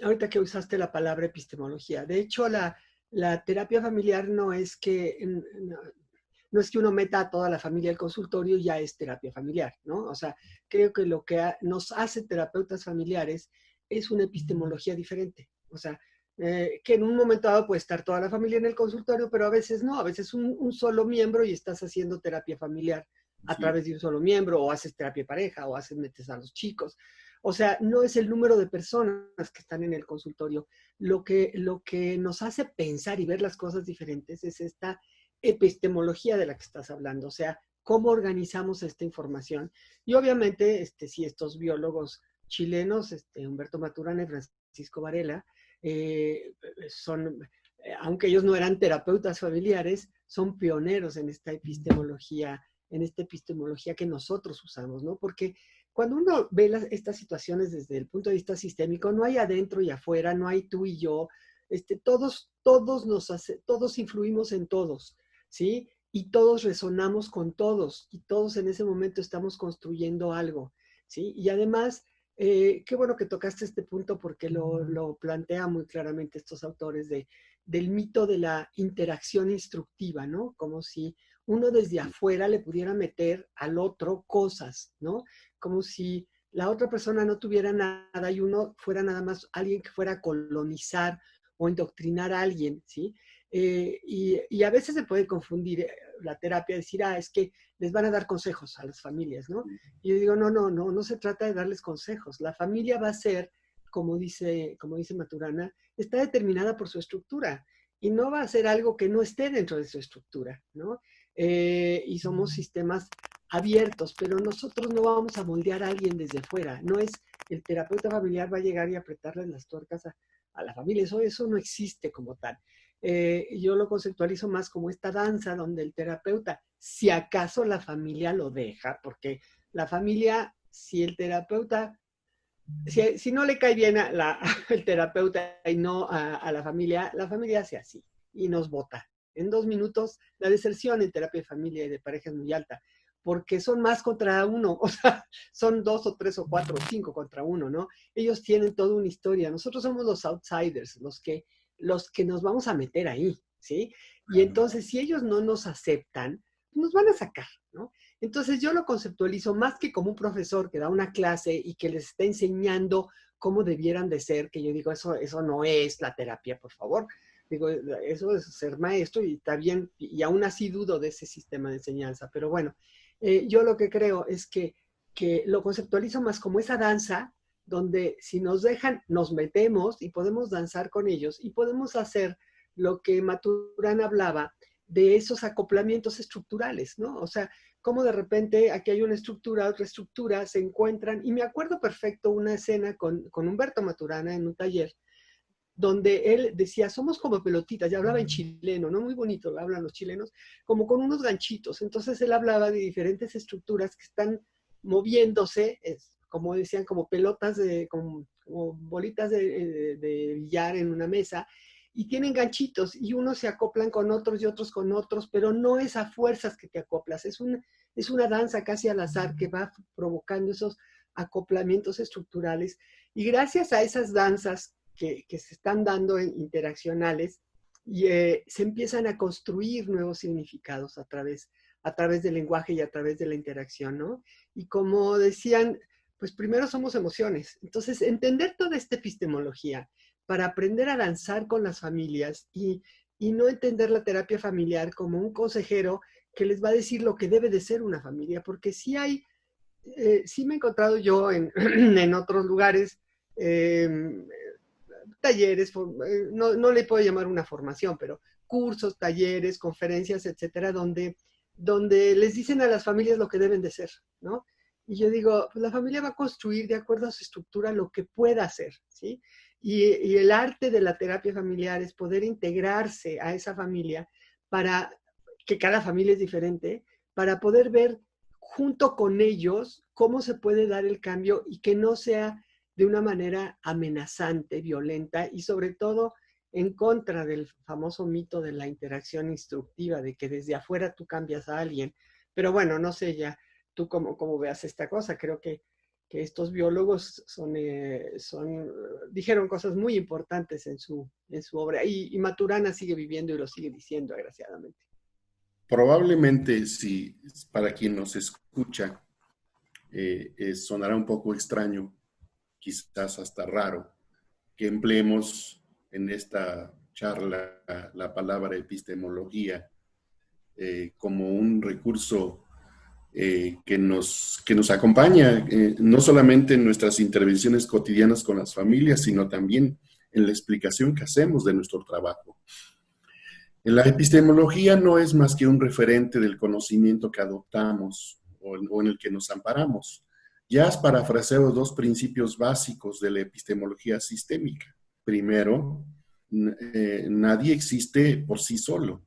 ahorita que usaste la palabra epistemología. De hecho, la terapia familiar no es que uno meta a toda la familia al consultorio y ya es terapia familiar, ¿no? O sea, creo que lo que nos hace terapeutas familiares es una epistemología diferente. O sea, que en un momento dado puede estar toda la familia en el consultorio, pero a veces no, a veces un solo miembro y estás haciendo terapia familiar a
Sí.
través de un solo miembro, o haces terapia pareja, o metes a los chicos. O sea, no es el número de personas que están en el consultorio. Lo que nos hace pensar y ver las cosas diferentes es esta epistemología de la que estás hablando, o sea, cómo organizamos esta información. Y obviamente, si estos biólogos chilenos, Humberto Maturana y Francisco Varela, son, aunque ellos no eran terapeutas familiares, son pioneros en esta epistemología que nosotros usamos, ¿no? Porque cuando uno ve estas situaciones desde el punto de vista sistémico, no hay adentro y afuera, no hay tú y yo, todos influimos en todos, ¿sí? Y todos resonamos con todos, y todos en ese momento estamos construyendo algo, ¿sí? Y además, qué bueno que tocaste este punto porque lo plantea muy claramente estos autores del mito de la interacción instructiva, ¿no? Como si uno desde afuera le pudiera meter al otro cosas, ¿no? Como si la otra persona no tuviera nada y uno fuera nada más alguien que fuera a colonizar o indoctrinar a alguien, ¿sí? Y a veces se puede confundir la terapia, decir, es que les van a dar consejos a las familias, ¿no? Y yo digo, no se trata de darles consejos. La familia va a ser, como dice Maturana, está determinada por su estructura y no va a ser algo que no esté dentro de su estructura, ¿no? Y somos sistemas abiertos, pero nosotros no vamos a moldear a alguien desde fuera. No es el terapeuta familiar va a llegar y apretarle las tuercas a la familia. Eso no existe como tal. Yo lo conceptualizo más como esta danza donde el terapeuta, si acaso la familia lo deja, porque la familia, si el terapeuta, si no le cae bien el terapeuta y no a la familia hace así y nos vota. En 2 minutos, la deserción en terapia de familia y de pareja es muy alta, porque son más contra uno, o sea, son 2 o 3 o 4 o 5 contra uno, ¿no? Ellos tienen toda una historia. Nosotros somos los outsiders, los que nos vamos a meter ahí, ¿sí? Y entonces, si ellos no nos aceptan, nos van a sacar, ¿no? Entonces, yo lo conceptualizo más que como un profesor que da una clase y que les está enseñando cómo debieran de ser, que yo digo, eso no es la terapia, por favor. Digo, eso es ser maestro y está bien, y aún así dudo de ese sistema de enseñanza, pero bueno, yo lo que creo es que lo conceptualizo más como esa danza donde si nos dejan, nos metemos y podemos danzar con ellos y podemos hacer lo que Maturana hablaba de esos acoplamientos estructurales, ¿no? O sea, cómo de repente aquí hay una estructura, otra estructura, se encuentran, y me acuerdo perfecto una escena con Humberto Maturana en un taller, donde él decía, somos como pelotitas, ya hablaba en chileno, ¿no? Muy bonito, lo hablan los chilenos, como con unos ganchitos. Entonces él hablaba de diferentes estructuras que están moviéndose, como decían, como pelotas, como bolitas de billar en una mesa, y tienen ganchitos, y unos se acoplan con otros y otros con otros, pero no es a fuerzas que te acoplas, es una danza casi al azar que va provocando esos acoplamientos estructurales. Y gracias a esas danzas que se están dando en interaccionales, y se empiezan a construir nuevos significados a través del lenguaje y a través de la interacción, ¿no? Y como decían, pues primero somos emociones. Entonces, entender toda esta epistemología para aprender a danzar con las familias y no entender la terapia familiar como un consejero que les va a decir lo que debe de ser una familia, porque sí me he encontrado yo en otros lugares, talleres, no le puedo llamar una formación, pero cursos, talleres, conferencias, etcétera, donde les dicen a las familias lo que deben de ser, ¿no? Y yo digo, pues la familia va a construir de acuerdo a su estructura lo que pueda hacer, ¿sí? Y el arte de la terapia familiar es poder integrarse a esa familia para que cada familia es diferente, para poder ver junto con ellos cómo se puede dar el cambio y que no sea de una manera amenazante, violenta y sobre todo en contra del famoso mito de la interacción instructiva, de que desde afuera tú cambias a alguien. Pero bueno, no sé ya tú cómo veas esta cosa. Creo que estos biólogos dijeron cosas muy importantes en su obra y Maturana sigue viviendo y lo sigue diciendo, desgraciadamente.
Probablemente, si para quien nos escucha, sonará un poco extraño, quizás hasta raro, que empleemos en esta charla la palabra epistemología como un recurso que nos acompaña no solamente en nuestras intervenciones cotidianas con las familias, sino también en la explicación que hacemos de nuestro trabajo. La epistemología no es más que un referente del conocimiento que adoptamos o en el que nos amparamos. Ya has parafraseado dos principios básicos de la epistemología sistémica. Primero, nadie existe por sí solo,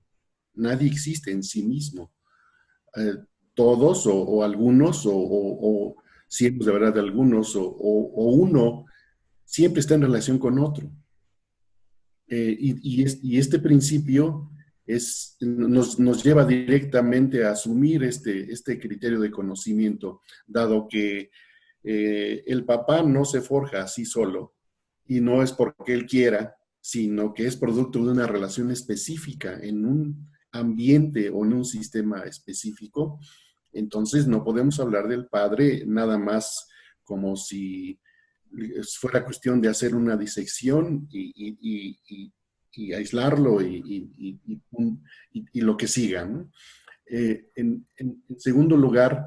nadie existe en sí mismo. Todos o algunos o cientos de verdad de algunos o uno siempre está en relación con otro. Y este principio nos lleva directamente a asumir este criterio de conocimiento, dado que el papá no se forja así solo y no es porque él quiera, sino que es producto de una relación específica en un ambiente o en un sistema específico. Entonces no podemos hablar del padre nada más como si fuera cuestión de hacer una disección y aislarlo y lo que siga, ¿no? En segundo lugar,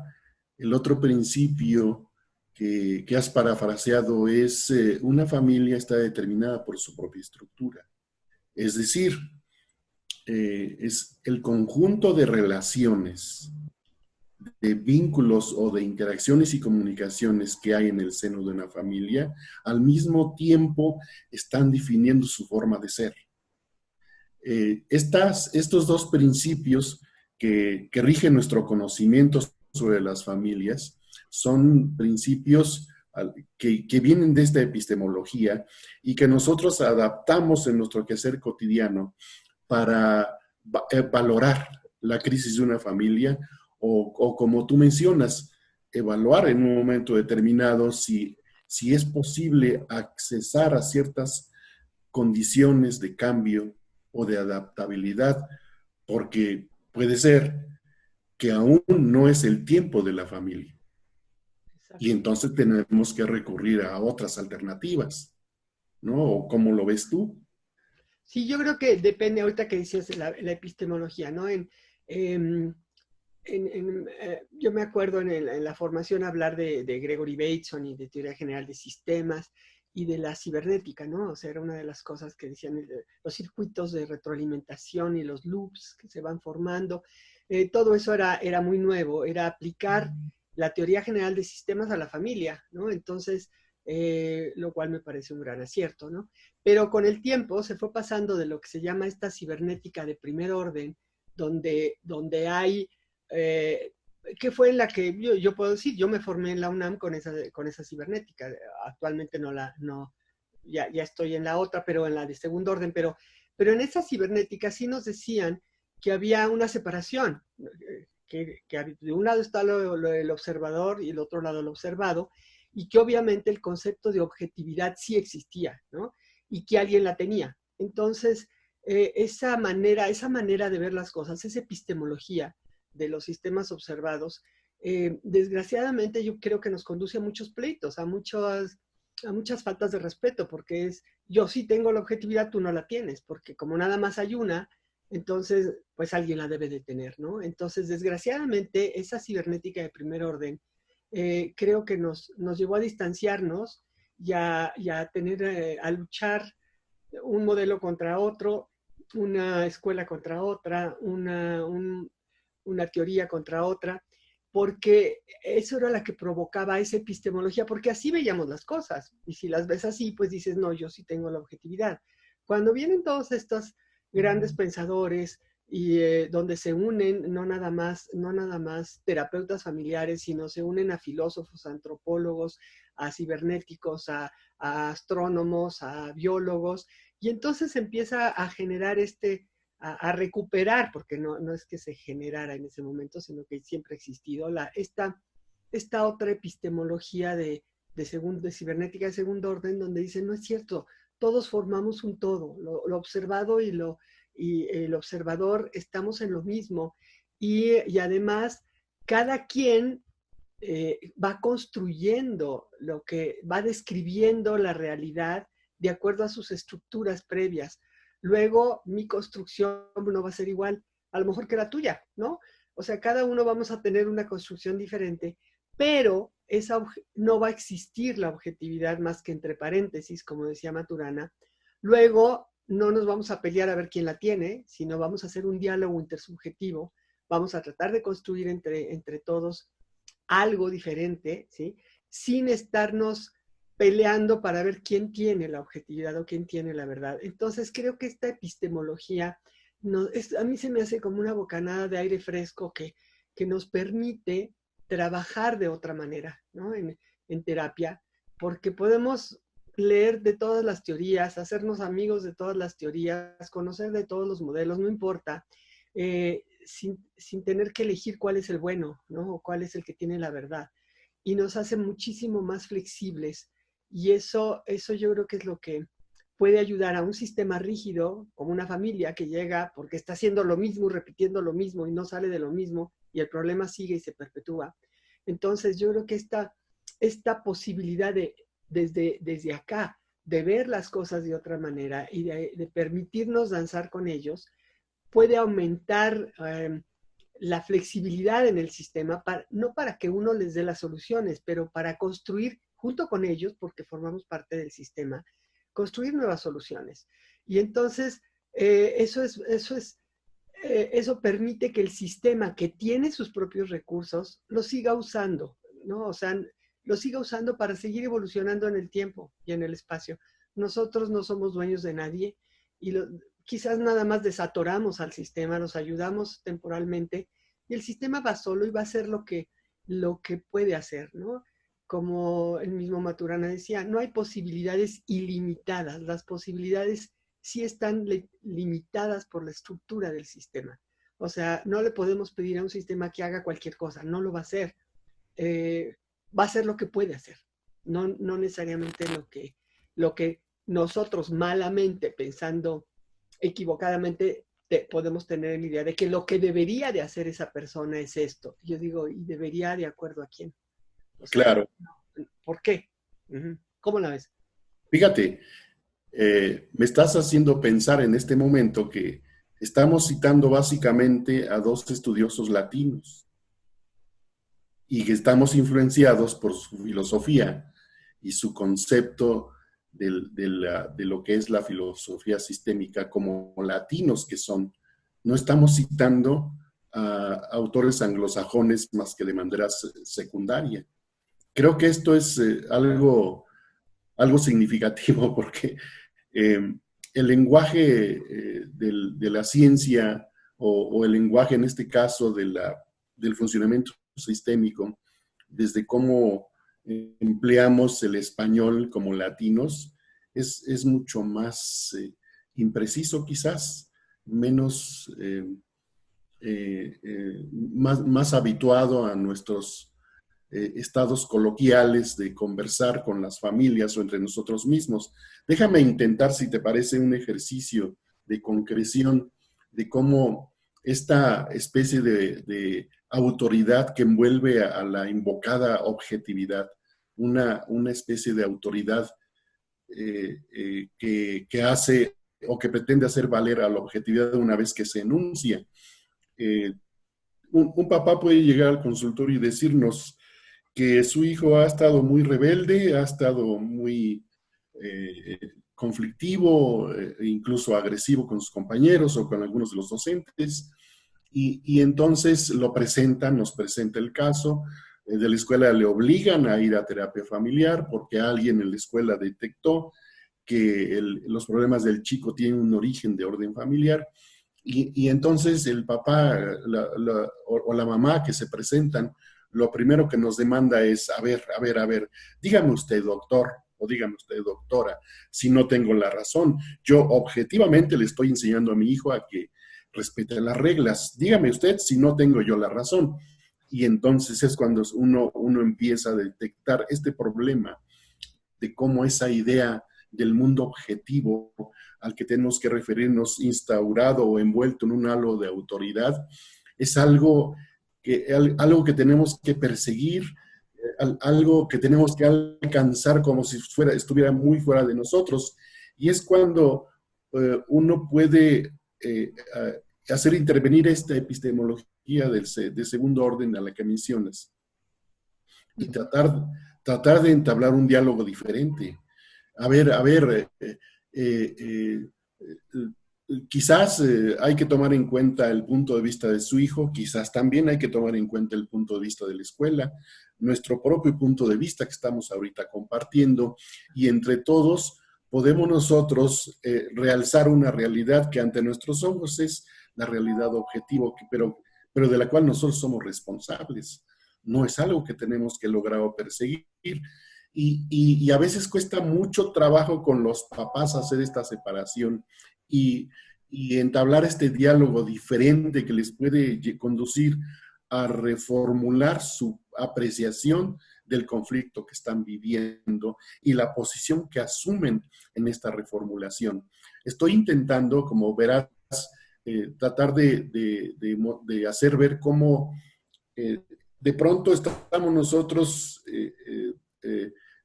el otro principio que has parafraseado es una familia está determinada por su propia estructura. Es decir, es el conjunto de relaciones, de vínculos o de interacciones y comunicaciones que hay en el seno de una familia, al mismo tiempo están definiendo su forma de ser. Estos dos principios que rigen nuestro conocimiento sobre las familias son principios que vienen de esta epistemología y que nosotros adaptamos en nuestro quehacer cotidiano para valorar la crisis de una familia o como tú mencionas, evaluar en un momento determinado si es posible accesar a ciertas condiciones de cambio o de adaptabilidad, porque puede ser que aún no es el tiempo de la familia. Y
Exacto.
entonces tenemos que recurrir a otras alternativas, ¿no? ¿O cómo lo ves tú?
Sí, yo creo que depende, ahorita que decías de la epistemología, ¿no? Yo me acuerdo en la formación hablar de Gregory Bateson y de teoría general de sistemas y de la cibernética, ¿no? O sea, era una de las cosas que decían los circuitos de retroalimentación y los loops que se van formando. Todo eso era muy nuevo, era aplicar la teoría general de sistemas a la familia, ¿no? Entonces, lo cual me parece un gran acierto, ¿no? Pero con el tiempo se fue pasando de lo que se llama esta cibernética de primer orden, donde hay eh, que fue en la que yo puedo decir, yo me formé en la UNAM con esa cibernética. Actualmente ya estoy en la otra, pero en la de segundo orden, pero en esa cibernética sí nos decían que había una separación, que de un lado está el observador y el otro lado el observado, y que obviamente el concepto de objetividad sí existía, ¿no? Y que alguien la tenía. Entonces, esa manera de ver las cosas, esa epistemología, de los sistemas observados, desgraciadamente yo creo que nos conduce a muchos pleitos, a muchas faltas de respeto, porque yo sí tengo la objetividad, tú no la tienes, porque como nada más hay una, entonces pues alguien la debe de tener, ¿no? Entonces, desgraciadamente, esa cibernética de primer orden creo que nos llevó a distanciarnos y a tener, a luchar un modelo contra otro, una escuela contra otra, una teoría contra otra, porque eso era la que provocaba esa epistemología, porque así veíamos las cosas. Y si las ves así, pues dices, no, yo sí tengo la objetividad. Cuando vienen todos estos grandes pensadores y donde se unen no nada más terapeutas familiares, sino se unen a filósofos, a antropólogos, a cibernéticos, a astrónomos, a biólogos, y entonces empieza a generar a recuperar, porque no es que se generara en ese momento, sino que siempre ha existido, esta otra epistemología de cibernética de segundo orden, donde dicen, no es cierto, todos formamos un todo, lo observado y el observador estamos en lo mismo, y además cada quien va construyendo va describiendo la realidad de acuerdo a sus estructuras previas. Luego, mi construcción no va a ser igual, a lo mejor que la tuya, ¿no? O sea, cada uno vamos a tener una construcción diferente, pero no va a existir la objetividad más que entre paréntesis, como decía Maturana. Luego, no nos vamos a pelear a ver quién la tiene, sino vamos a hacer un diálogo intersubjetivo, vamos a tratar de construir entre todos algo diferente, ¿sí? Sin estarnos peleando para ver quién tiene la objetividad o quién tiene la verdad. Entonces, creo que esta epistemología a mí se me hace como una bocanada de aire fresco que nos permite trabajar de otra manera, ¿no? En terapia, porque podemos leer de todas las teorías, hacernos amigos de todas las teorías, conocer de todos los modelos, no importa, sin tener que elegir cuál es el bueno, ¿no? O cuál es el que tiene la verdad. Y nos hace muchísimo más flexibles. Y eso yo creo que es lo que puede ayudar a un sistema rígido, como una familia que llega porque está haciendo lo mismo, repitiendo lo mismo y no sale de lo mismo, y el problema sigue y se perpetúa. Entonces yo creo que esta posibilidad desde acá, de ver las cosas de otra manera y de permitirnos danzar con ellos, puede aumentar la flexibilidad en el sistema, no para que uno les dé las soluciones, pero para construir junto con ellos, porque formamos parte del sistema, construir nuevas soluciones. Y entonces, eso permite que el sistema que tiene sus propios recursos lo siga usando, ¿no? O sea, lo siga usando para seguir evolucionando en el tiempo y en el espacio. Nosotros no somos dueños de nadie y quizás nada más desatoramos al sistema, los ayudamos temporalmente y el sistema va solo y va a hacer lo que puede hacer, ¿no? Como el mismo Maturana decía, no hay posibilidades ilimitadas, las posibilidades sí están limitadas por la estructura del sistema. O sea, no le podemos pedir a un sistema que haga cualquier cosa, no lo va a hacer. Va a hacer lo que puede hacer, no necesariamente lo que nosotros malamente, pensando equivocadamente, podemos tener la idea de que lo que debería de hacer esa persona es esto. Yo digo, ¿y debería de acuerdo a quién? O sea,
Claro.
¿por qué? ¿Cómo la ves?
Fíjate, me estás haciendo pensar en este momento que estamos citando básicamente a dos estudiosos latinos y que estamos influenciados por su filosofía y su concepto de lo que es la filosofía sistémica como latinos que son. No estamos citando a autores anglosajones más que de manera secundaria. Creo que esto es algo significativo porque el lenguaje de la ciencia o el lenguaje en este caso del funcionamiento sistémico, desde cómo empleamos el español como latinos, es mucho más impreciso quizás, menos, más habituado a nuestros estados coloquiales de conversar con las familias o entre nosotros mismos. Déjame intentar, si te parece, un ejercicio de concreción de cómo esta especie de autoridad que envuelve a la invocada objetividad, una especie de autoridad que hace o que pretende hacer valer a la objetividad una vez que se enuncia. Eh, un papá puede llegar al consultorio y decirnos que su hijo ha estado muy rebelde, ha estado muy conflictivo, incluso agresivo con sus compañeros o con algunos de los docentes, y entonces lo presentan, nos presenta el caso, de la escuela le obligan a ir a terapia familiar porque alguien en la escuela detectó que los problemas del chico tienen un origen de orden familiar, y entonces el papá o la mamá que se presentan, lo primero que nos demanda es, a ver, dígame usted, doctor, o dígame usted, doctora, si no tengo la razón. Yo objetivamente le estoy enseñando a mi hijo a que respete las reglas. Dígame usted si no tengo yo la razón. Y entonces es cuando uno empieza a detectar este problema de cómo esa idea del mundo objetivo al que tenemos que referirnos instaurado o envuelto en un halo de autoridad es algo que tenemos que perseguir, algo que tenemos que alcanzar como si estuviera muy fuera de nosotros. Y es cuando uno puede hacer intervenir esta epistemología de segundo orden a la que mencionas y tratar de entablar un diálogo diferente. A ver, quizás hay que tomar en cuenta el punto de vista de su hijo, quizás también hay que tomar en cuenta el punto de vista de la escuela, nuestro propio punto de vista que estamos ahorita compartiendo, y entre todos podemos nosotros realzar una realidad que ante nuestros ojos es la realidad objetiva, pero de la cual nosotros somos responsables. No es algo que tenemos que lograr o perseguir. Y a veces cuesta mucho trabajo con los papás hacer esta separación y, y entablar este diálogo diferente que les puede conducir a reformular su apreciación del conflicto que están viviendo y la posición que asumen en esta reformulación. Estoy intentando, como verás, tratar de hacer ver cómo de pronto estamos nosotros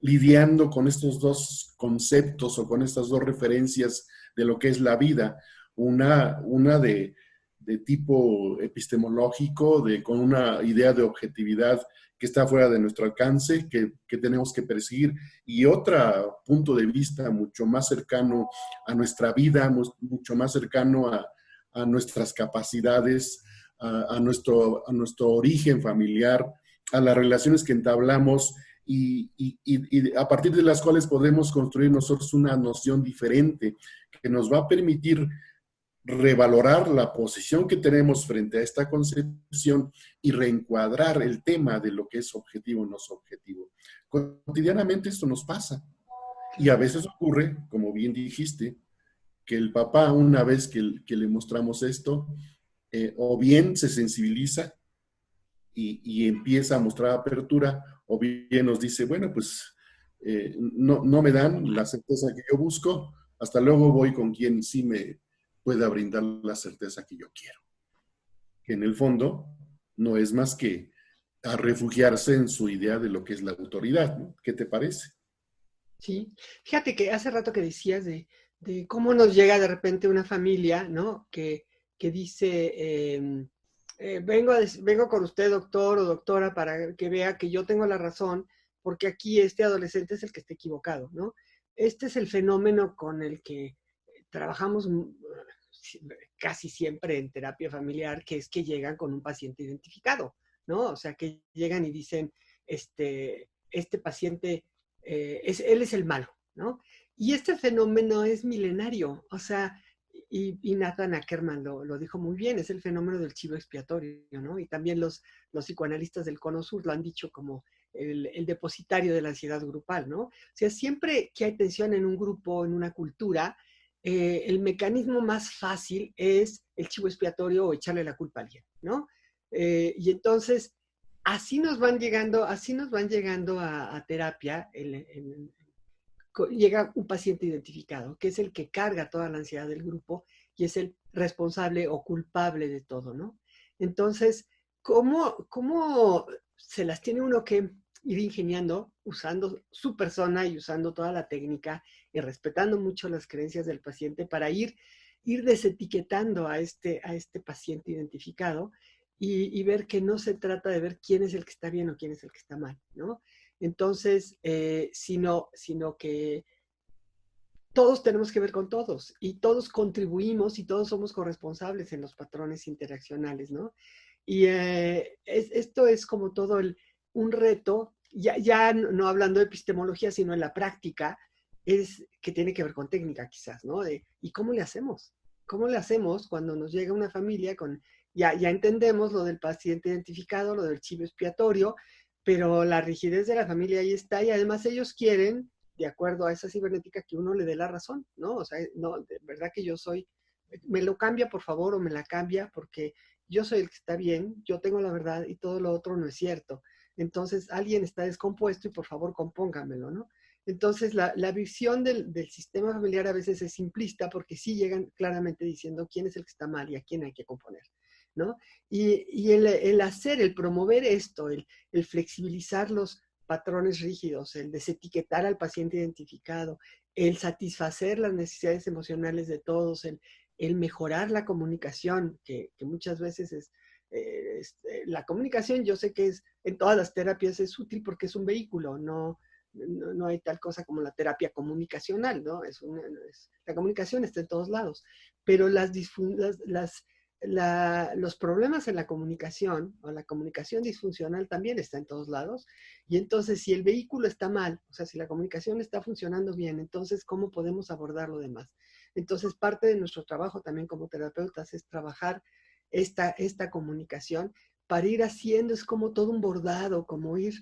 lidiando con estos dos conceptos o con estas dos referencias de lo que es la vida. Una de tipo epistemológico, con una idea de objetividad que está fuera de nuestro alcance, que tenemos que perseguir, y otro punto de vista mucho más cercano a nuestra vida, mucho más cercano a nuestras capacidades, a nuestro origen familiar, a las relaciones que entablamos y a partir de las cuales podemos construir nosotros una noción diferente que nos va a permitir revalorar la posición que tenemos frente a esta concepción y reencuadrar el tema de lo que es objetivo o no es objetivo. Cotidianamente esto nos pasa y a veces ocurre, como bien dijiste, que el papá, una vez que le mostramos esto, o bien se sensibiliza y empieza a mostrar apertura, o bien nos dice, bueno, pues no me dan la certeza que yo busco, hasta luego voy con quien sí me pueda brindar la certeza que yo quiero. Que en el fondo no es más que a refugiarse en su idea de lo que es la autoridad, ¿no? ¿Qué te parece?
Sí, fíjate que hace rato que decías de cómo nos llega de repente una familia, ¿no? Que dice, vengo con usted, doctor o doctora, para que vea que yo tengo la razón, porque aquí este adolescente es el que está equivocado, ¿no? Este es el fenómeno con el que trabajamos casi siempre en terapia familiar, que es que llegan con un paciente identificado, ¿no? O sea, que llegan y dicen, este paciente, él es el malo, ¿no? Y este fenómeno es milenario, o sea, y Nathan Ackerman lo dijo muy bien, es el fenómeno del chivo expiatorio, ¿no? Y también los psicoanalistas del Cono Sur lo han dicho como el depositario de la ansiedad grupal, ¿no? O sea, siempre que hay tensión en un grupo, en una cultura, el mecanismo más fácil es el chivo expiatorio o echarle la culpa a alguien, ¿no? Y entonces, así nos van llegando a terapia, llega un paciente identificado, que es el que carga toda la ansiedad del grupo y es el responsable o culpable de todo, ¿no? Entonces, ¿cómo se las tiene uno que ir ingeniando usando su persona y usando toda la técnica y respetando mucho las creencias del paciente para ir desetiquetando a este paciente identificado y ver que no se trata de ver quién es el que está bien o quién es el que está mal, ¿no? Entonces, sino que todos tenemos que ver con todos y todos contribuimos y todos somos corresponsables en los patrones interaccionales, ¿no? Y esto es como todo un reto, ya no hablando de epistemología, sino en la práctica, es que tiene que ver con técnica quizás, ¿no? ¿Y cómo le hacemos? ¿Cómo le hacemos cuando nos llega una familia con, ya entendemos lo del paciente identificado, lo del chivo expiatorio, pero la rigidez de la familia ahí está y además ellos quieren, de acuerdo a esa cibernética, que uno le dé la razón, ¿no? O sea, no, de verdad que yo soy, me lo cambia por favor o me la cambia porque yo soy el que está bien, yo tengo la verdad y todo lo otro no es cierto. Entonces alguien está descompuesto y por favor compóngamelo, ¿no? Entonces la visión del sistema familiar a veces es simplista porque sí llegan claramente diciendo quién es el que está mal y a quién hay que componer, ¿no? Y el hacer, el promover esto, el flexibilizar los patrones rígidos, el desetiquetar al paciente identificado, el satisfacer las necesidades emocionales de todos, el mejorar la comunicación, que muchas veces la comunicación yo sé que es en todas las terapias es útil porque es un vehículo, no hay tal cosa como la terapia comunicacional, ¿no? La comunicación está en todos lados, pero los problemas en la comunicación o la comunicación disfuncional también está en todos lados. Y entonces, si el vehículo está mal, o sea, si la comunicación está funcionando bien, entonces, ¿cómo podemos abordar lo demás? Entonces, parte de nuestro trabajo también como terapeutas es trabajar esta comunicación para ir haciendo, es como todo un bordado, como ir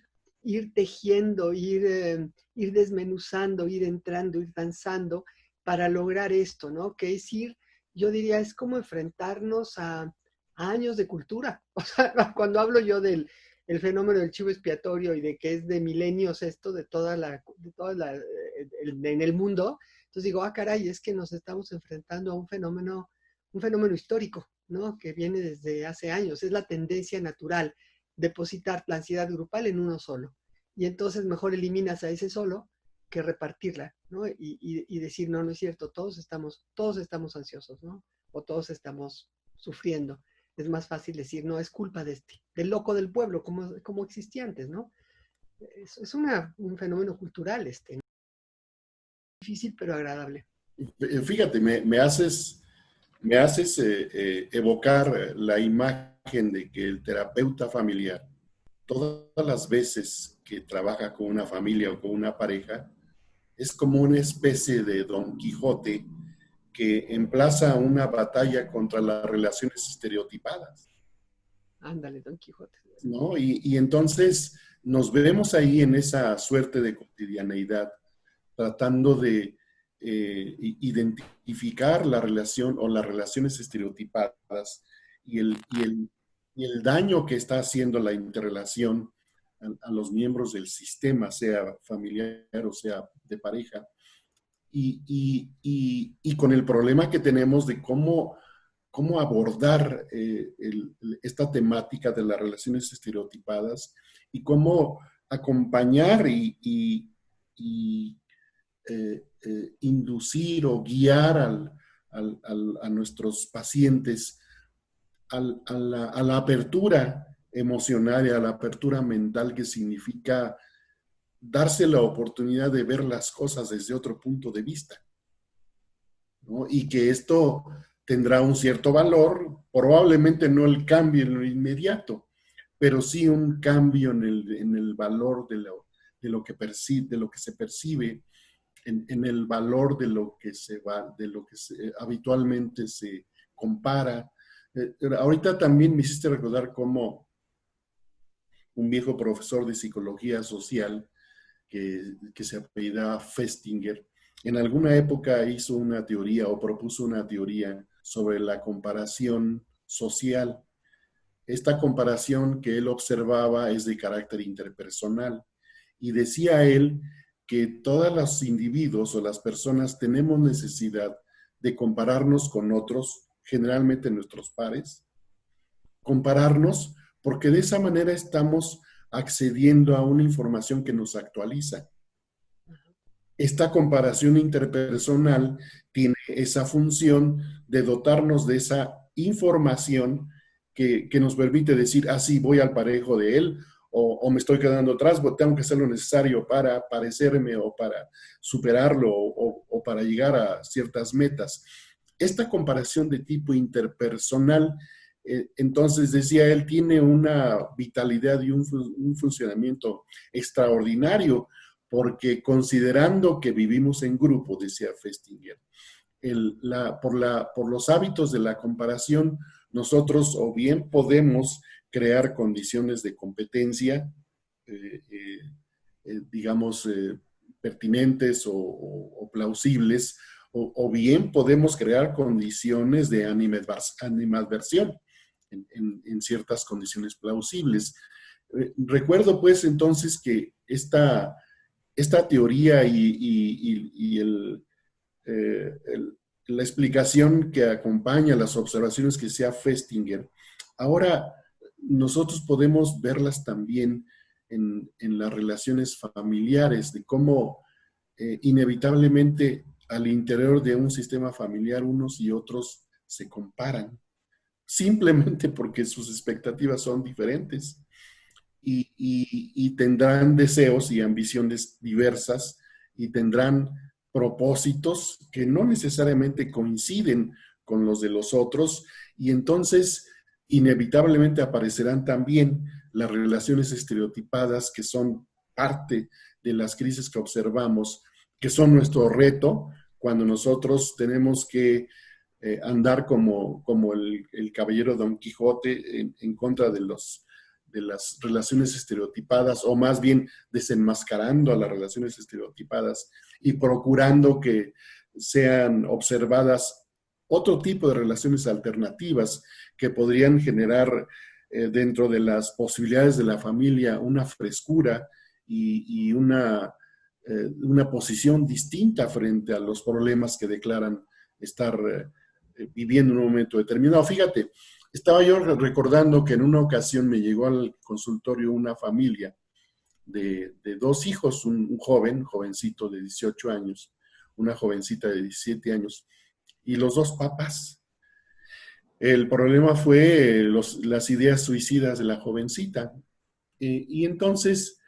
tejiendo, ir desmenuzando, ir entrando, ir danzando para lograr esto, ¿no? Que es yo diría, es como enfrentarnos a años de cultura. O sea, cuando hablo yo del el fenómeno del chivo expiatorio y de que es de milenios esto, en el mundo, entonces digo, caray, es que nos estamos enfrentando a un fenómeno histórico, ¿no? Que viene desde hace años. Es la tendencia natural, depositar la ansiedad grupal en uno solo. Y entonces mejor eliminas a ese solo que repartirla, ¿no? Y decir, no, no es cierto, todos estamos ansiosos, ¿no? O todos estamos sufriendo. Es más fácil decir, no, es culpa del loco del pueblo, como existía antes, ¿no? Es un fenómeno cultural, ¿no? Difícil pero agradable.
Fíjate, me haces evocar la imagen de que el terapeuta familiar, todas las veces que trabaja con una familia o con una pareja, es como una especie de Don Quijote que emplaza una batalla contra las relaciones estereotipadas,
Ándale, Don Quijote.
¿no? Y entonces nos vemos ahí en esa suerte de cotidianeidad, tratando de identificar la relación o las relaciones estereotipadas y el daño que está haciendo la interrelación a los miembros del sistema, sea familiar o sea de pareja, y con el problema que tenemos de cómo abordar esta temática de las relaciones estereotipadas y cómo acompañar y inducir o guiar a nuestros pacientes a la apertura emocional y a la apertura mental, que significa darse la oportunidad de ver las cosas desde otro punto de vista, ¿no? Y que esto tendrá un cierto valor, probablemente no el cambio en lo inmediato, pero sí un cambio en el valor de lo que se percibe, en el valor de lo que habitualmente se compara. Ahorita también me hiciste recordar cómo un viejo profesor de psicología social que se apellidaba Festinger, en alguna época hizo una teoría o propuso una teoría sobre la comparación social. Esta comparación que él observaba es de carácter interpersonal, y decía él que todos los individuos o las personas tenemos necesidad de compararnos con otros, generalmente nuestros pares, compararnos porque de esa manera estamos accediendo a una información que nos actualiza. Esta comparación interpersonal tiene esa función de dotarnos de esa información que nos permite decir, ah, sí, voy al parejo de él, o me estoy quedando atrás, tengo que hacer lo necesario para parecerme o para superarlo o para llegar a ciertas metas. Esta comparación de tipo interpersonal, entonces decía él, tiene una vitalidad y un funcionamiento extraordinario, porque considerando que vivimos en grupo, decía Festinger, por los hábitos de la comparación, nosotros o bien podemos crear condiciones de competencia, digamos, pertinentes o plausibles, o bien podemos crear condiciones de animadversión en ciertas condiciones plausibles. Recuerdo pues entonces que esta teoría y la explicación que acompaña las observaciones que hacía Festinger, ahora nosotros podemos verlas también en las relaciones familiares, de cómo inevitablemente al interior de un sistema familiar unos y otros se comparan, simplemente porque sus expectativas son diferentes. Y tendrán deseos y ambiciones diversas, y tendrán propósitos que no necesariamente coinciden con los de los otros, y entonces inevitablemente aparecerán también las relaciones estereotipadas, que son parte de las crisis que observamos, que son nuestro reto cuando nosotros tenemos que andar como el caballero Don Quijote en contra de las relaciones estereotipadas, o más bien desenmascarando a las relaciones estereotipadas y procurando que sean observadas otro tipo de relaciones alternativas que podrían generar dentro de las posibilidades de la familia una frescura y una posición distinta frente a los problemas que declaran estar viviendo en un momento determinado. Fíjate, estaba yo recordando que en una ocasión me llegó al consultorio una familia de dos hijos, un jovencito de 18 años, una jovencita de 17 años, y los dos papás. El problema fue las ideas suicidas de la jovencita. Y entonces,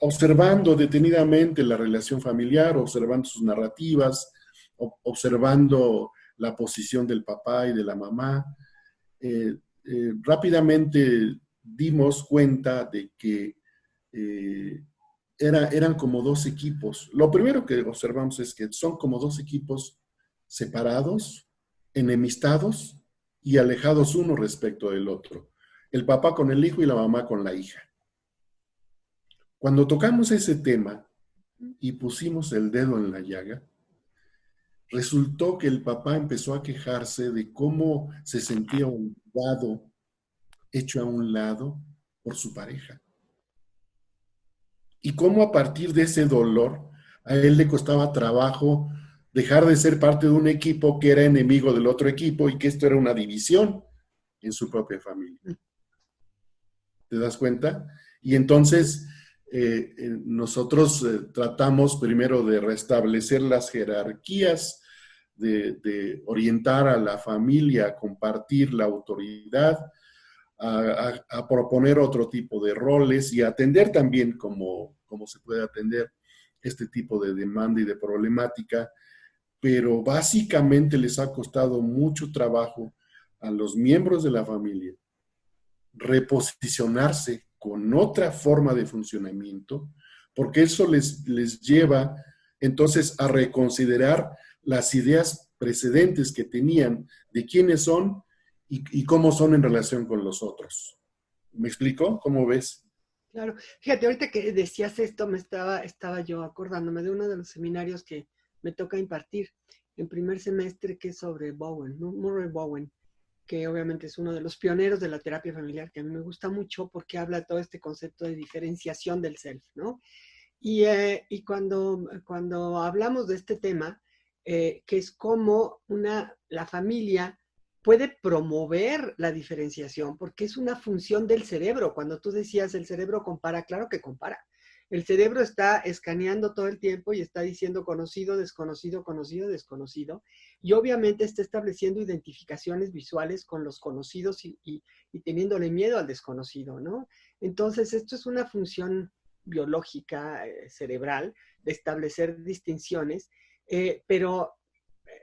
observando detenidamente la relación familiar, observando sus narrativas, observando la posición del papá y de la mamá, rápidamente dimos cuenta de que eran como dos equipos. Lo primero que observamos es que son como dos equipos separados, enemistados y alejados uno respecto del otro. El papá con el hijo y la mamá con la hija. Cuando tocamos ese tema y pusimos el dedo en la llaga, resultó que el papá empezó a quejarse de cómo se sentía olvidado, hecho a un lado por su pareja. Y cómo a partir de ese dolor a él le costaba trabajo dejar de ser parte de un equipo que era enemigo del otro equipo, y que esto era una división en su propia familia. ¿Te das cuenta? Y entonces nosotros tratamos primero de restablecer las jerarquías, de orientar a la familia a compartir la autoridad, a proponer otro tipo de roles y atender también como se puede atender este tipo de demanda y de problemática, pero básicamente les ha costado mucho trabajo a los miembros de la familia reposicionarse con otra forma de funcionamiento, porque eso les lleva entonces a reconsiderar las ideas precedentes que tenían de quiénes son y cómo son en relación con los otros. ¿Me explico? ¿Cómo ves?
Claro. Fíjate, ahorita que decías esto, estaba yo acordándome de uno de los seminarios que me toca impartir en primer semestre, que es sobre Bowen, ¿no? Murray Bowen, que obviamente es uno de los pioneros de la terapia familiar, que a mí me gusta mucho porque habla de todo este concepto de diferenciación del self, ¿no? Y cuando hablamos de este tema, que es cómo la familia puede promover la diferenciación, porque es una función del cerebro. Cuando tú decías el cerebro compara, claro que compara. El cerebro está escaneando todo el tiempo y está diciendo conocido, desconocido, conocido, desconocido. Y obviamente está estableciendo identificaciones visuales con los conocidos y teniéndole miedo al desconocido, ¿no? Entonces, esto es una función biológica, cerebral, de establecer distinciones, pero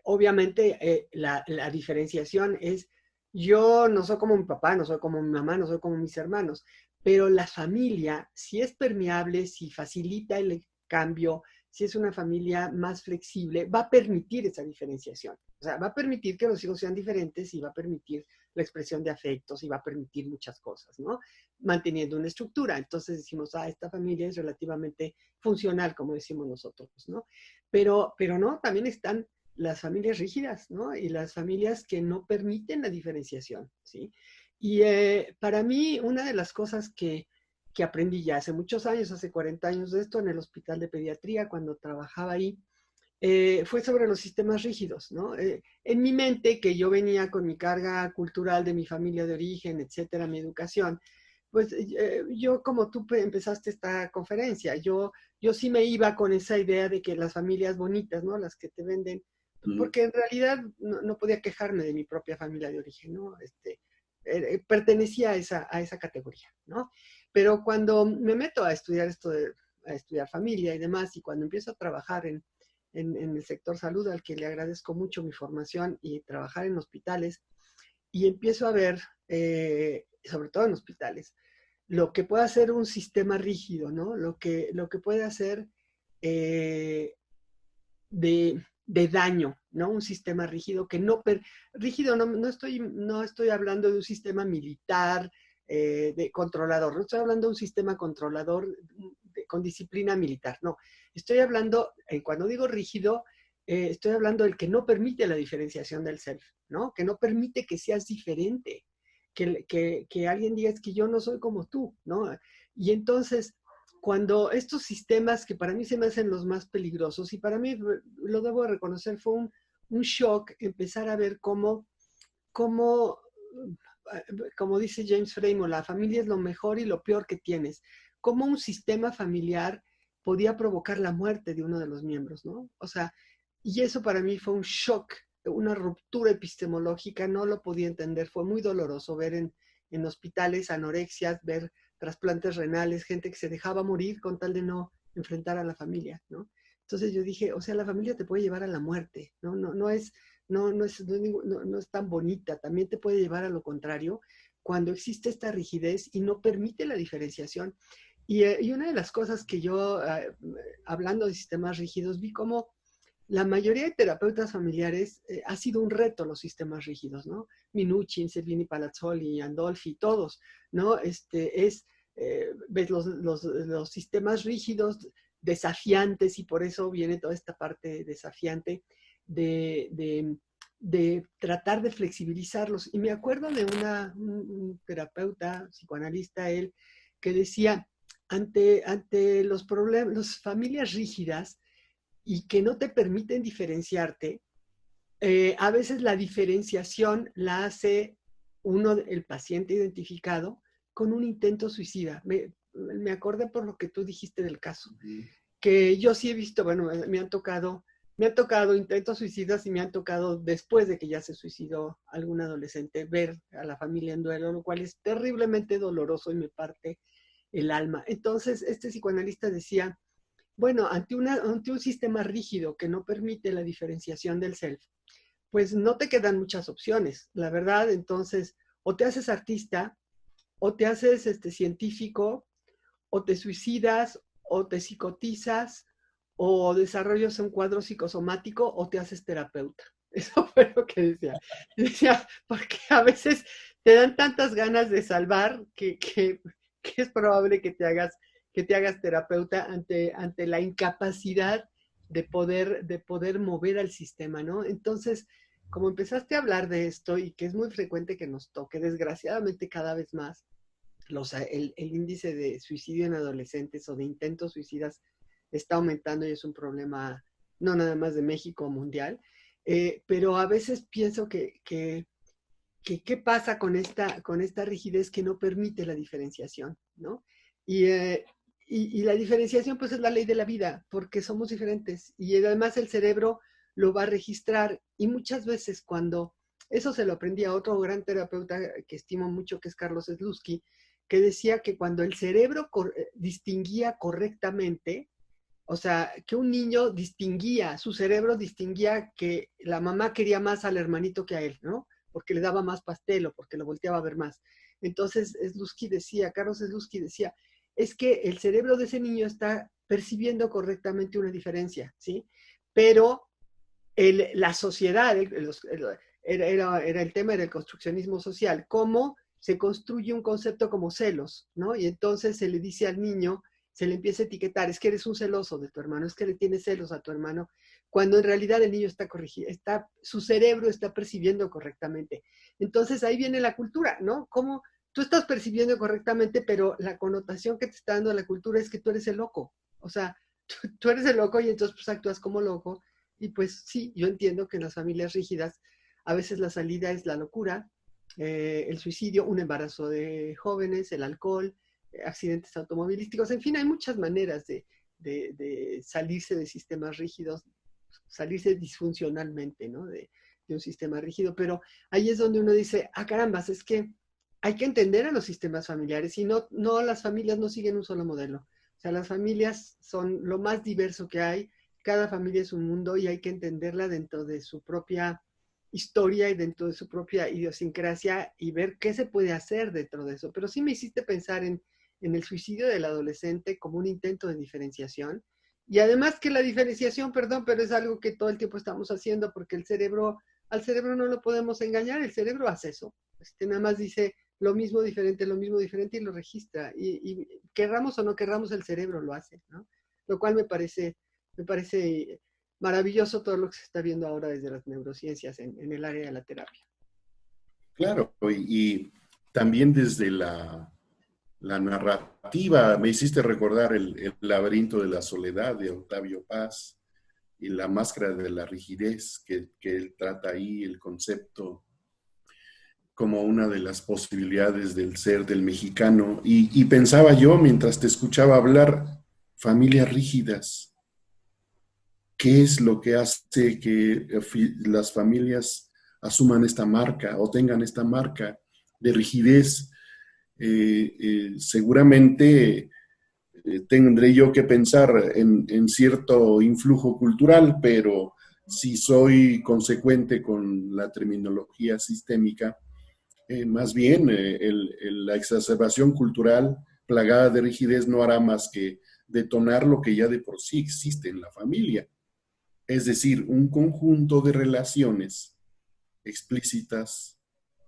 obviamente la diferenciación es, yo no soy como mi papá, no soy como mi mamá, no soy como mis hermanos, pero la familia, si es permeable, si facilita el cambio, si es una familia más flexible, va a permitir esa diferenciación. O sea, va a permitir que los hijos sean diferentes y va a permitir la expresión de afectos y va a permitir muchas cosas, ¿no? Manteniendo una estructura. Entonces decimos, esta familia es relativamente funcional, como decimos nosotros, ¿no? Pero no, también están las familias rígidas, ¿no? Y las familias que no permiten la diferenciación, ¿sí? Y para mí, una de las cosas que aprendí ya hace muchos años, hace 40 años de esto, en el hospital de pediatría, cuando trabajaba ahí, fue sobre los sistemas rígidos, ¿no? En mi mente, que yo venía con mi carga cultural de mi familia de origen, etcétera, mi educación, pues yo como tú empezaste esta conferencia, yo sí me iba con esa idea de que las familias bonitas, ¿no? Las que te venden,
Mm.
porque en realidad no podía quejarme de mi propia familia de origen, ¿no? Pertenecía a esa categoría, ¿no? Pero cuando me meto a estudiar a estudiar familia y demás, y cuando empiezo a trabajar en el sector salud, al que le agradezco mucho mi formación y trabajar en hospitales, y empiezo a ver, sobre todo en hospitales, lo que puede hacer un sistema rígido, ¿no? Lo que puede hacer eh, de daño, ¿no? Un sistema rígido que rígido no estoy hablando de un sistema militar de controlador, no estoy hablando de un sistema controlador con disciplina militar, no. Estoy hablando, cuando digo rígido, estoy hablando del que no permite la diferenciación del self, ¿no? Que no permite que seas diferente, que alguien diga es que yo no soy como tú, ¿no? Y entonces, cuando estos sistemas que para mí se me hacen los más peligrosos, y para mí, lo debo de reconocer, fue un shock empezar a ver cómo, como dice James Frame, la familia es lo mejor y lo peor que tienes. Cómo un sistema familiar podía provocar la muerte de uno de los miembros, ¿no? O sea, y eso para mí fue un shock, una ruptura epistemológica, no lo podía entender, fue muy doloroso ver en hospitales anorexias, ver trasplantes renales, gente que se dejaba morir con tal de no enfrentar a la familia, ¿no? Entonces yo dije, o sea, la familia te puede llevar a la muerte, ¿no? No es tan bonita, también te puede llevar a lo contrario cuando existe esta rigidez y no permite la diferenciación. Y una de las cosas que yo, hablando de sistemas rígidos, vi como la mayoría de terapeutas familiares ha sido un reto los sistemas rígidos, ¿no? Minuchin, Servini Palazzoli, Andolfi, todos, ¿no? Ves los sistemas rígidos desafiantes y por eso viene toda esta parte desafiante de, de, de tratar de flexibilizarlos. Y me acuerdo de un terapeuta, psicoanalista, él, que decía, ante los problemas, las familias rígidas, y que no te permiten diferenciarte, a veces la diferenciación la hace el paciente identificado con un intento suicida. me acordé por lo que tú dijiste del caso,
Ujú.
que yo sí he visto, bueno, me han tocado intentos suicidas y me han tocado después de que ya se suicidó algún adolescente ver a la familia en duelo, lo cual es terriblemente doloroso y me parte el alma. Entonces, este psicoanalista decía, bueno, ante un sistema rígido que no permite la diferenciación del self, pues no te quedan muchas opciones, la verdad. Entonces, o te haces artista, o te haces científico, o te suicidas, o te psicotizas, o desarrollas un cuadro psicosomático, o te haces terapeuta. Eso fue lo que decía. Decía, porque a veces te dan tantas ganas de salvar que es probable que te hagas terapeuta ante la incapacidad de poder mover al sistema, ¿no? Entonces, como empezaste a hablar de esto y que es muy frecuente que nos toque, desgraciadamente cada vez más, el índice de suicidio en adolescentes o de intentos suicidas está aumentando y es un problema no nada más de México, mundial. Pero a veces pienso que qué pasa con esta rigidez que no permite la diferenciación, ¿no? Y, y la diferenciación pues es la ley de la vida, porque somos diferentes y además el cerebro lo va a registrar y muchas veces cuando, eso se lo aprendí a otro gran terapeuta que estimo mucho, que es Carlos Slutsky, que decía que cuando el cerebro distinguía correctamente, o sea, que un niño distinguía, su cerebro distinguía que la mamá quería más al hermanito que a él, ¿no? Porque le daba más pastel o porque lo volteaba a ver más. Entonces, Carlos Slutsky decía, es que el cerebro de ese niño está percibiendo correctamente una diferencia, ¿sí? Pero la sociedad, era el tema del construccionismo social, cómo se construye un concepto como celos, ¿no? Y entonces se le dice al niño, se le empieza a etiquetar, es que eres un celoso de tu hermano, es que le tienes celos a tu hermano, cuando en realidad el niño está corregido, su cerebro está percibiendo correctamente. Entonces ahí viene la cultura, ¿no? Cómo tú estás percibiendo correctamente, pero la connotación que te está dando la cultura es que tú eres el loco. O sea, tú eres el loco y entonces pues actúas como loco. Y pues sí, yo entiendo que en las familias rígidas a veces la salida es la locura, el suicidio, un embarazo de jóvenes, el alcohol, accidentes automovilísticos, en fin, hay muchas maneras de salirse de sistemas rígidos, salirse disfuncionalmente, ¿no? De un sistema rígido, pero ahí es donde uno dice, ah, carambas, es que hay que entender a los sistemas familiares y no las familias no siguen un solo modelo. O sea, las familias son lo más diverso que hay, cada familia es un mundo y hay que entenderla dentro de su propia historia y dentro de su propia idiosincrasia y ver qué se puede hacer dentro de eso. Pero sí me hiciste pensar en el suicidio del adolescente como un intento de diferenciación. Y además que la diferenciación, perdón, pero es algo que todo el tiempo estamos haciendo porque al cerebro no lo podemos engañar, el cerebro hace eso. Nada más dice lo mismo diferente y lo registra. Y querramos o no querramos, el cerebro lo hace, ¿no? Lo cual me parece maravilloso todo lo que se está viendo ahora desde las neurociencias en el área de la terapia.
Claro, y también desde la narrativa, me hiciste recordar el laberinto de la soledad de Octavio Paz y la máscara de la rigidez que él trata ahí, el concepto como una de las posibilidades del ser del mexicano. Y pensaba yo, mientras te escuchaba hablar, familias rígidas, ¿qué es lo que hace que las familias asuman esta marca o tengan esta marca de rigidez? Seguramente tendré yo que pensar en cierto influjo cultural, pero si soy consecuente con la terminología sistémica, más bien la exacerbación cultural plagada de rigidez no hará más que detonar lo que ya de por sí existe en la familia, es decir, un conjunto de relaciones explícitas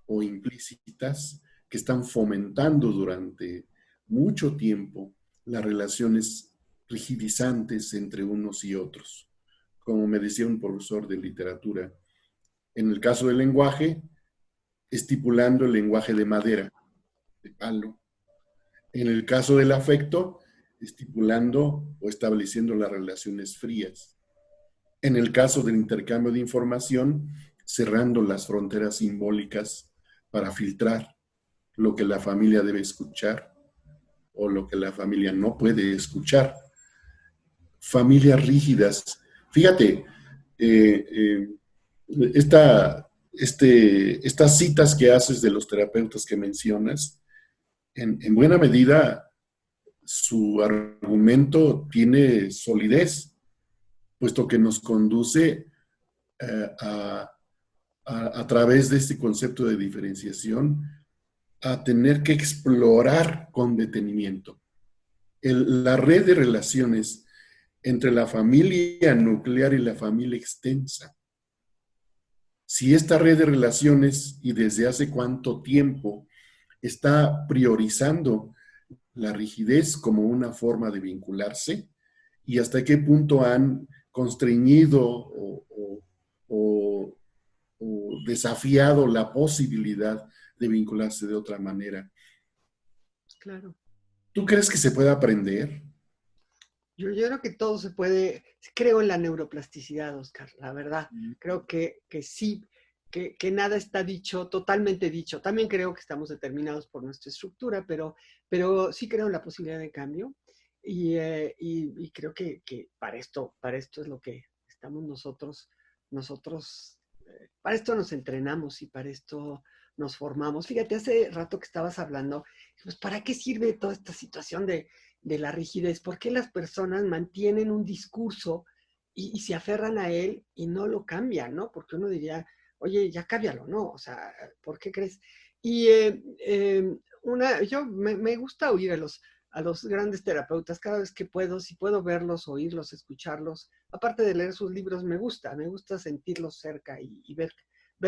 o implícitas que están fomentando durante mucho tiempo las relaciones rigidizantes entre unos y otros. Como me decía un profesor de literatura, en el caso del lenguaje, estipulando el lenguaje de madera, de palo. En el caso del afecto, estipulando o estableciendo las relaciones frías. En el caso del intercambio de información, cerrando las fronteras simbólicas para filtrar lo que la familia debe escuchar o lo que la familia no puede escuchar. Familias rígidas. Fíjate, eh, eh, estas citas que haces de los terapeutas que mencionas, en buena medida su argumento tiene solidez, puesto que nos conduce a través de este concepto de diferenciación a tener que explorar con detenimiento la red de relaciones entre la familia nuclear y la familia extensa. Si esta red de relaciones y desde hace cuánto tiempo está priorizando la rigidez como una forma de vincularse y hasta qué punto han constreñido o desafiado la posibilidad de vincularse de otra manera.
Claro.
¿Tú crees que se puede aprender?
Yo creo que todo se puede, creo en la neuroplasticidad, Oscar, la verdad. Creo que sí, que nada está dicho, totalmente dicho. También creo que estamos determinados por nuestra estructura, pero sí creo en la posibilidad de cambio y creo que para esto es lo que estamos nosotros, para esto nos entrenamos y para esto nos formamos. Fíjate, hace rato que estabas hablando, pues, ¿para qué sirve toda esta situación de la rigidez? ¿Por qué las personas mantienen un discurso y se aferran a él y no lo cambian, ¿no? Porque uno diría, oye, ya cámbialo, ¿no? O sea, ¿por qué crees? Y yo me gusta oír a los grandes terapeutas cada vez que puedo, si puedo verlos, oírlos, escucharlos. Aparte de leer sus libros, me gusta sentirlos cerca y ver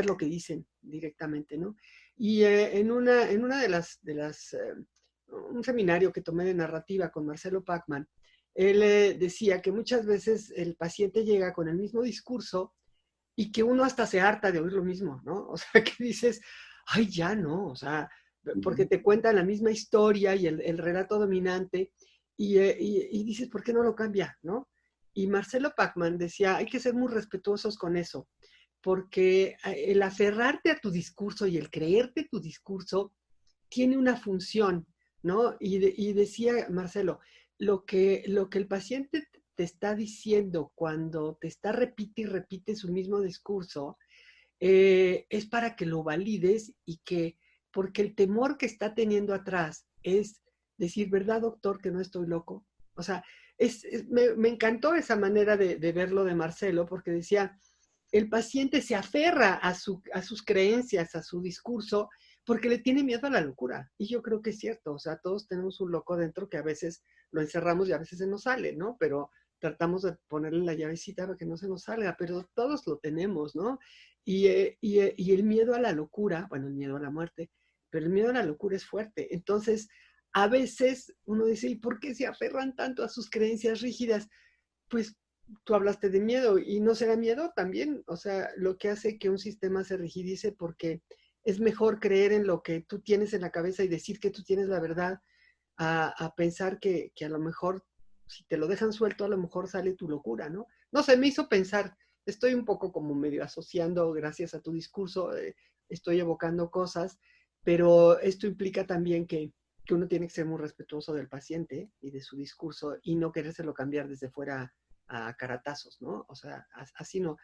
lo que dicen directamente, ¿no? Y en una de las un seminario que tomé de narrativa con Marcelo Pachman, él decía que muchas veces el paciente llega con el mismo discurso y que uno hasta se harta de oír lo mismo, ¿no? O sea, que dices, ay, ya no, o sea, porque te cuentan la misma historia y el relato dominante y dices, ¿por qué no lo cambia, no? Y Marcelo Pachman decía, hay que ser muy respetuosos con eso, porque el aferrarte a tu discurso y el creerte tu discurso tiene una función, ¿no? Y decía Marcelo, lo que el paciente te está diciendo cuando te está repite y repite su mismo discurso, es para que lo valides y que, porque el temor que está teniendo atrás es decir, ¿verdad, doctor, que no estoy loco? O sea, me encantó esa manera de verlo de Marcelo, porque decía, el paciente se aferra a sus creencias, a su discurso, porque le tiene miedo a la locura. Y yo creo que es cierto, o sea, todos tenemos un loco dentro que a veces lo encerramos y a veces se nos sale, ¿no? Pero tratamos de ponerle la llavecita para que no se nos salga, pero todos lo tenemos, ¿no? Y el miedo a la locura, bueno, el miedo a la muerte, pero el miedo a la locura es fuerte. Entonces, a veces uno dice, ¿y por qué se aferran tanto a sus creencias rígidas? Pues tú hablaste de miedo y no será miedo también, o sea, lo que hace que un sistema se rigidice porque es mejor creer en lo que tú tienes en la cabeza y decir que tú tienes la verdad a pensar que a lo mejor si te lo dejan suelto a lo mejor sale tu locura, ¿no? No sé, me hizo pensar, estoy un poco como medio asociando gracias a tu discurso, estoy evocando cosas, pero esto implica también que uno tiene que ser muy respetuoso del paciente y de su discurso y no querérselo cambiar desde fuera a caratazos, ¿no? O sea, así no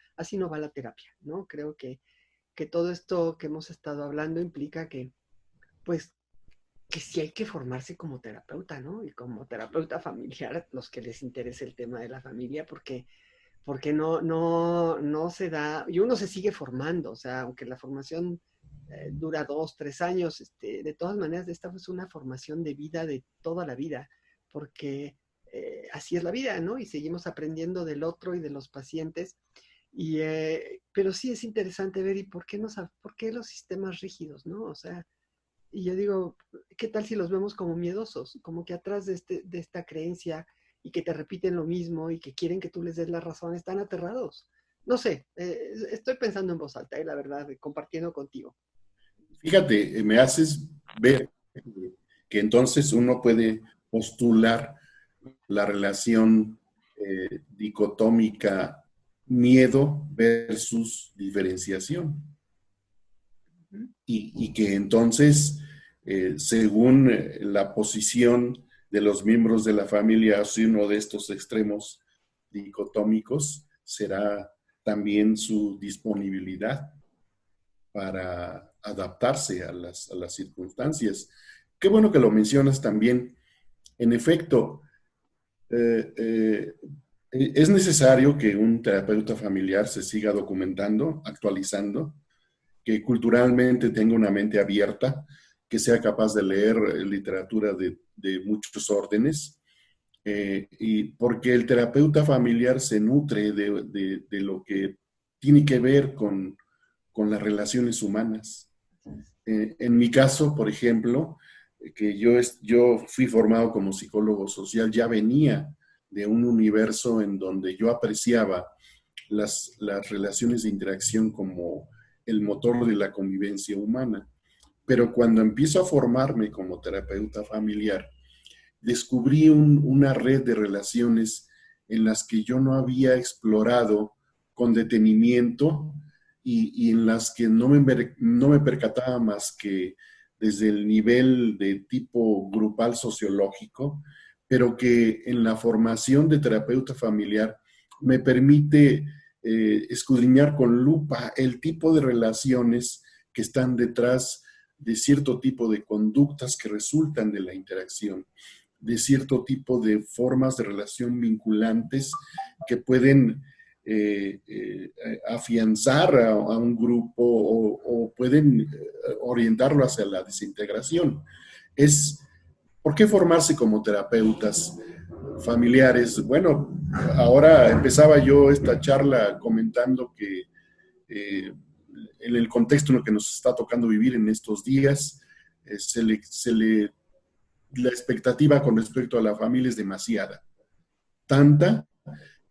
va la terapia, ¿no? Creo que todo esto que hemos estado hablando implica que, pues, que sí hay que formarse como terapeuta, ¿no? Y como terapeuta familiar, los que les interese el tema de la familia, porque no se da, y uno se sigue formando, o sea, aunque la formación dura 2, 3 años, de todas maneras, esta es una formación de vida de toda la vida, porque así es la vida, ¿no? Y seguimos aprendiendo del otro y de los pacientes. Pero sí es interesante ver, ¿y por qué los sistemas rígidos, ¿no? O sea, y yo digo, ¿qué tal si los vemos como miedosos? Como que atrás de esta creencia y que te repiten lo mismo y que quieren que tú les des la razón, están aterrados. No sé, estoy pensando en voz alta, la verdad, compartiendo contigo.
Fíjate, me haces ver que entonces uno puede postular la relación dicotómica miedo versus diferenciación. Y que entonces, según la posición de los miembros de la familia hacia uno de estos extremos dicotómicos, será también su disponibilidad para adaptarse a las circunstancias. Qué bueno que lo mencionas también. En efecto, eh, eh, es necesario que un terapeuta familiar se siga documentando, actualizando, que culturalmente tenga una mente abierta, que sea capaz de leer literatura de muchos órdenes, y porque el terapeuta familiar se nutre de lo que tiene que ver con las relaciones humanas. En mi caso, por ejemplo, que yo fui formado como psicólogo social, ya venía de un universo en donde yo apreciaba las relaciones de interacción como el motor de la convivencia humana. Pero cuando empiezo a formarme como terapeuta familiar, descubrí una red de relaciones en las que yo no había explorado con detenimiento y en las que no me percataba más que desde el nivel de tipo grupal sociológico, pero que en la formación de terapeuta familiar me permite escudriñar con lupa el tipo de relaciones que están detrás de cierto tipo de conductas que resultan de la interacción, de cierto tipo de formas de relación vinculantes que pueden afianzar a un grupo o pueden orientarlo hacia la desintegración. Es, ¿por qué formarse como terapeutas familiares? Bueno, ahora empezaba yo esta charla comentando que en el contexto en el que nos está tocando vivir en estos días, se le la expectativa con respecto a la familia es demasiada. Tanta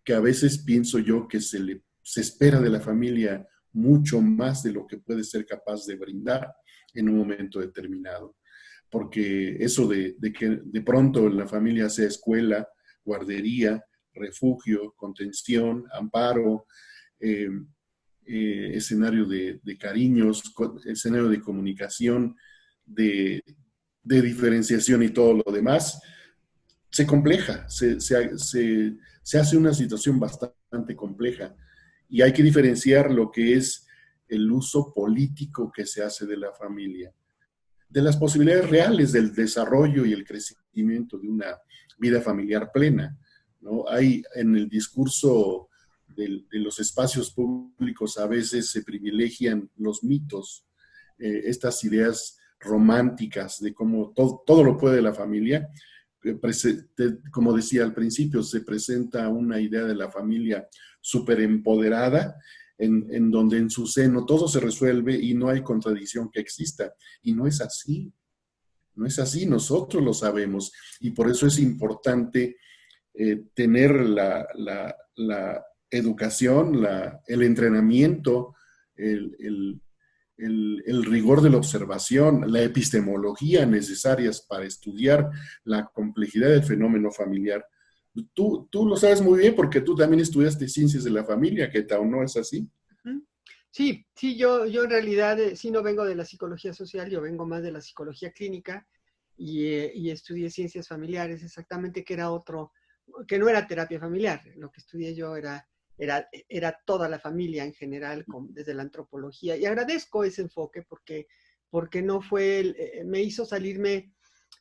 que a veces pienso yo que se espera de la familia mucho más de lo que puede ser capaz de brindar en un momento determinado. Porque eso de que de pronto la familia sea escuela, guardería, refugio, contención, amparo, eh, escenario de cariños, escenario de comunicación, de, de diferenciación y todo lo demás, se compleja, se hace una situación bastante compleja y hay que diferenciar lo que es el uso político que se hace de la familia, de las posibilidades reales del desarrollo y el crecimiento de una vida familiar plena. ¿No? Hay en el discurso de los espacios públicos a veces se privilegian los mitos, estas ideas románticas de cómo todo lo puede la familia. Como decía al principio, se presenta una idea de la familia súper empoderada, en donde en su seno todo se resuelve y no hay contradicción que exista. Y no es así, no es así, nosotros lo sabemos. Y por eso es importante tener la educación, el entrenamiento, el, el, el rigor de la observación, la epistemología necesarias para estudiar la complejidad del fenómeno familiar. Tú lo sabes muy bien porque tú también estudiaste ciencias de la familia, ¿qué tal? ¿No es así?
Sí, sí, yo en realidad sí no vengo de la psicología social, yo vengo más de la psicología clínica y estudié ciencias familiares, exactamente que era otro, que no era terapia familiar, lo que estudié yo era toda la familia en general, desde la antropología, y agradezco ese enfoque porque no fue, me hizo salirme,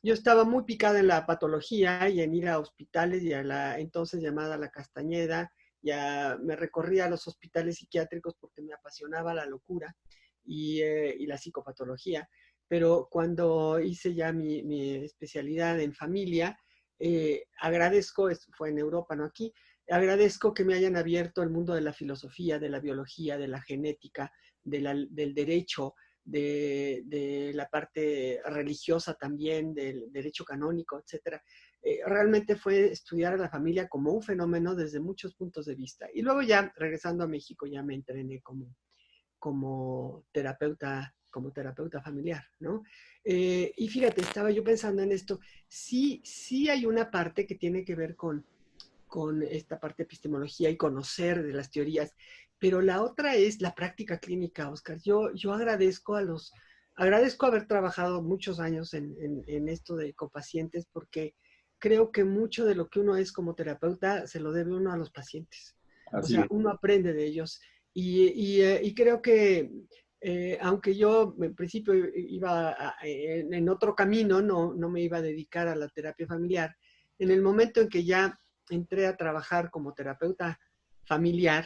yo estaba muy picada en la patología y en ir a hospitales y a la entonces llamada La Castañeda, ya me recorría a los hospitales psiquiátricos porque me apasionaba la locura y la psicopatología, pero cuando hice ya mi especialidad en familia, agradezco, esto fue en Europa, no aquí, agradezco que me hayan abierto el mundo de la filosofía, de la biología, de la genética, del derecho, de la parte religiosa también, del derecho canónico, etcétera. Realmente fue estudiar a la familia como un fenómeno desde muchos puntos de vista. Y luego ya, regresando a México, ya me entrené como terapeuta familiar, ¿no? Y fíjate, estaba yo pensando en esto, sí hay una parte que tiene que ver con esta parte de epistemología y conocer de las teorías, pero la otra es la práctica clínica, Oscar. Yo agradezco haber trabajado muchos años en esto de copacientes porque creo que mucho de lo que uno es como terapeuta se lo debe uno a los pacientes. O
Así
sea,
es.
uno aprende de ellos. Y creo que, aunque yo en principio iba en otro camino, no me iba a dedicar a la terapia familiar, en el momento en que ya entré a trabajar como terapeuta familiar,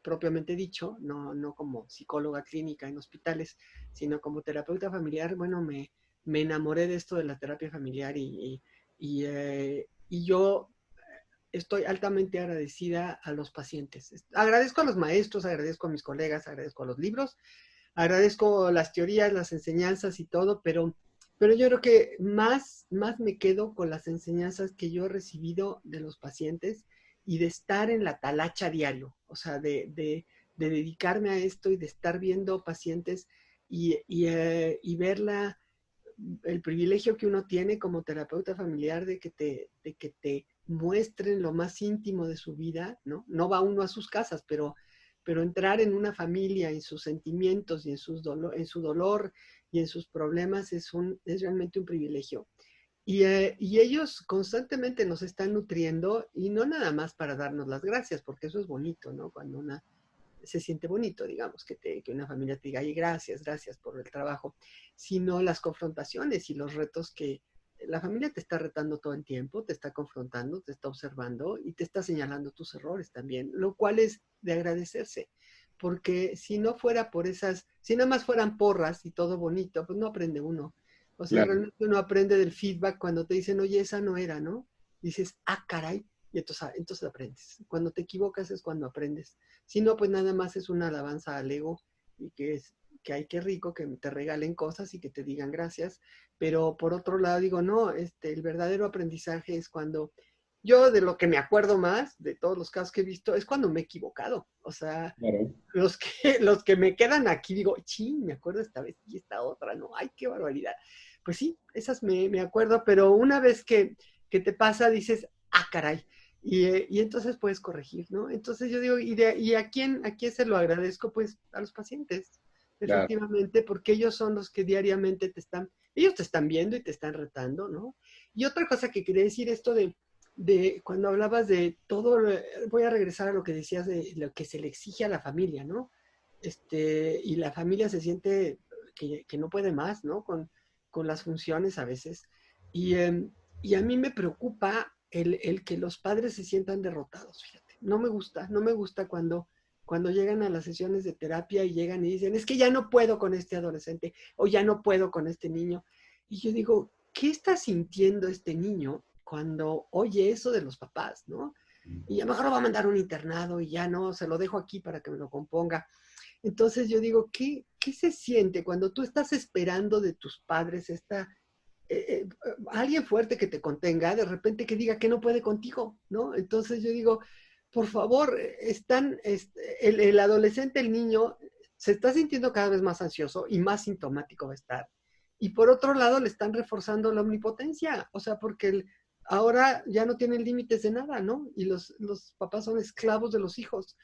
propiamente dicho, no como psicóloga clínica en hospitales, sino como terapeuta familiar, bueno, me enamoré de esto de la terapia familiar y yo estoy altamente agradecida a los pacientes. Agradezco a los maestros, agradezco a mis colegas, agradezco a los libros, agradezco las teorías, las enseñanzas y todo, pero yo creo que más me quedo con las enseñanzas que yo he recibido de los pacientes y de estar en la talacha diario, o sea, de dedicarme a esto y de estar viendo pacientes y ver el privilegio que uno tiene como terapeuta familiar de que te muestren lo más íntimo de su vida, ¿no? No va uno a sus casas, pero entrar en una familia, en sus sentimientos y en su dolor y en sus problemas es realmente un privilegio. Y ellos constantemente nos están nutriendo y no nada más para darnos las gracias, porque eso es bonito, ¿no? Cuando se siente bonito, digamos, que una familia te diga, ay, gracias, gracias por el trabajo, sino las confrontaciones y los retos que la familia te está retando todo el tiempo, te está confrontando, te está observando y te está señalando tus errores también, lo cual es de agradecerse, porque si no fuera por si nada más fueran porras y todo bonito, pues no aprende uno. O sea,
Claro,
realmente uno aprende del feedback cuando te dicen, oye, esa no era, ¿no? Dices, ah, caray, y entonces aprendes. Cuando te equivocas es cuando aprendes. Si no, pues nada más es una alabanza al ego y que hay que rico que te regalen cosas y que te digan gracias. Pero por otro lado digo, no, el verdadero aprendizaje es cuando yo de lo que me acuerdo más, de todos los casos que he visto, es cuando me he equivocado. O sea,
claro.
los que me quedan aquí, digo, ching, me acuerdo esta vez y esta otra, ¿no? Ay, qué barbaridad. Pues sí, esas me acuerdo, pero una vez que te pasa, dices, ah, caray. Y entonces puedes corregir, ¿no? Entonces yo digo, ¿y a quién se lo agradezco? Pues a los pacientes,
Claro.
efectivamente, porque ellos son los que diariamente ellos te están viendo y te están retando, ¿no? Y otra cosa que quería decir, esto de cuando hablabas de todo, voy a regresar a lo que decías de lo que se le exige a la familia, ¿no? Y la familia se siente que no puede más, ¿no? Con las funciones a veces. Y, y a mí me preocupa el que los padres se sientan derrotados, fíjate. No me gusta cuando llegan a las sesiones de terapia y llegan y dicen, es que ya no puedo con este adolescente o ya no puedo con este niño. Y yo digo, ¿qué está sintiendo este niño cuando oye eso de los papás, ¿no? Y a lo mejor lo va a mandar a un internado y ya no, se lo dejo aquí para que me lo componga. Entonces yo digo, ¿qué se siente cuando tú estás esperando de tus padres alguien fuerte que te contenga, de repente que diga que no puede contigo, ¿no? Entonces yo digo, por favor, el adolescente, el niño, se está sintiendo cada vez más ansioso y más sintomático va a estar. Y por otro lado, le están reforzando la omnipotencia, o sea, porque ahora ya no tienen límites de nada, ¿no? Y los papás son esclavos de los hijos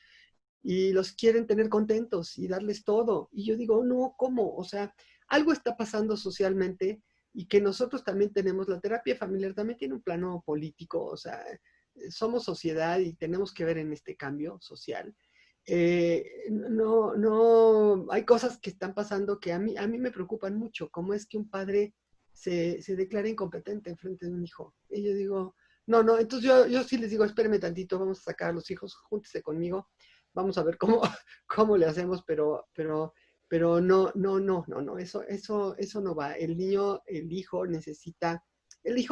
y los quieren tener contentos y darles todo. Y yo digo, no, ¿cómo? O sea, algo está pasando socialmente y que nosotros también tenemos, la terapia familiar también tiene un plano político, o sea, somos sociedad y tenemos que ver en este cambio social. Hay cosas que están pasando que a mí me preocupan mucho, como es que un padre se declara incompetente en frente de un hijo. Y yo digo, no, entonces yo sí les digo, espérenme tantito, vamos a sacar a los hijos, júntese conmigo, vamos a ver cómo, cómo le hacemos, pero no, eso no va. El niño, el hijo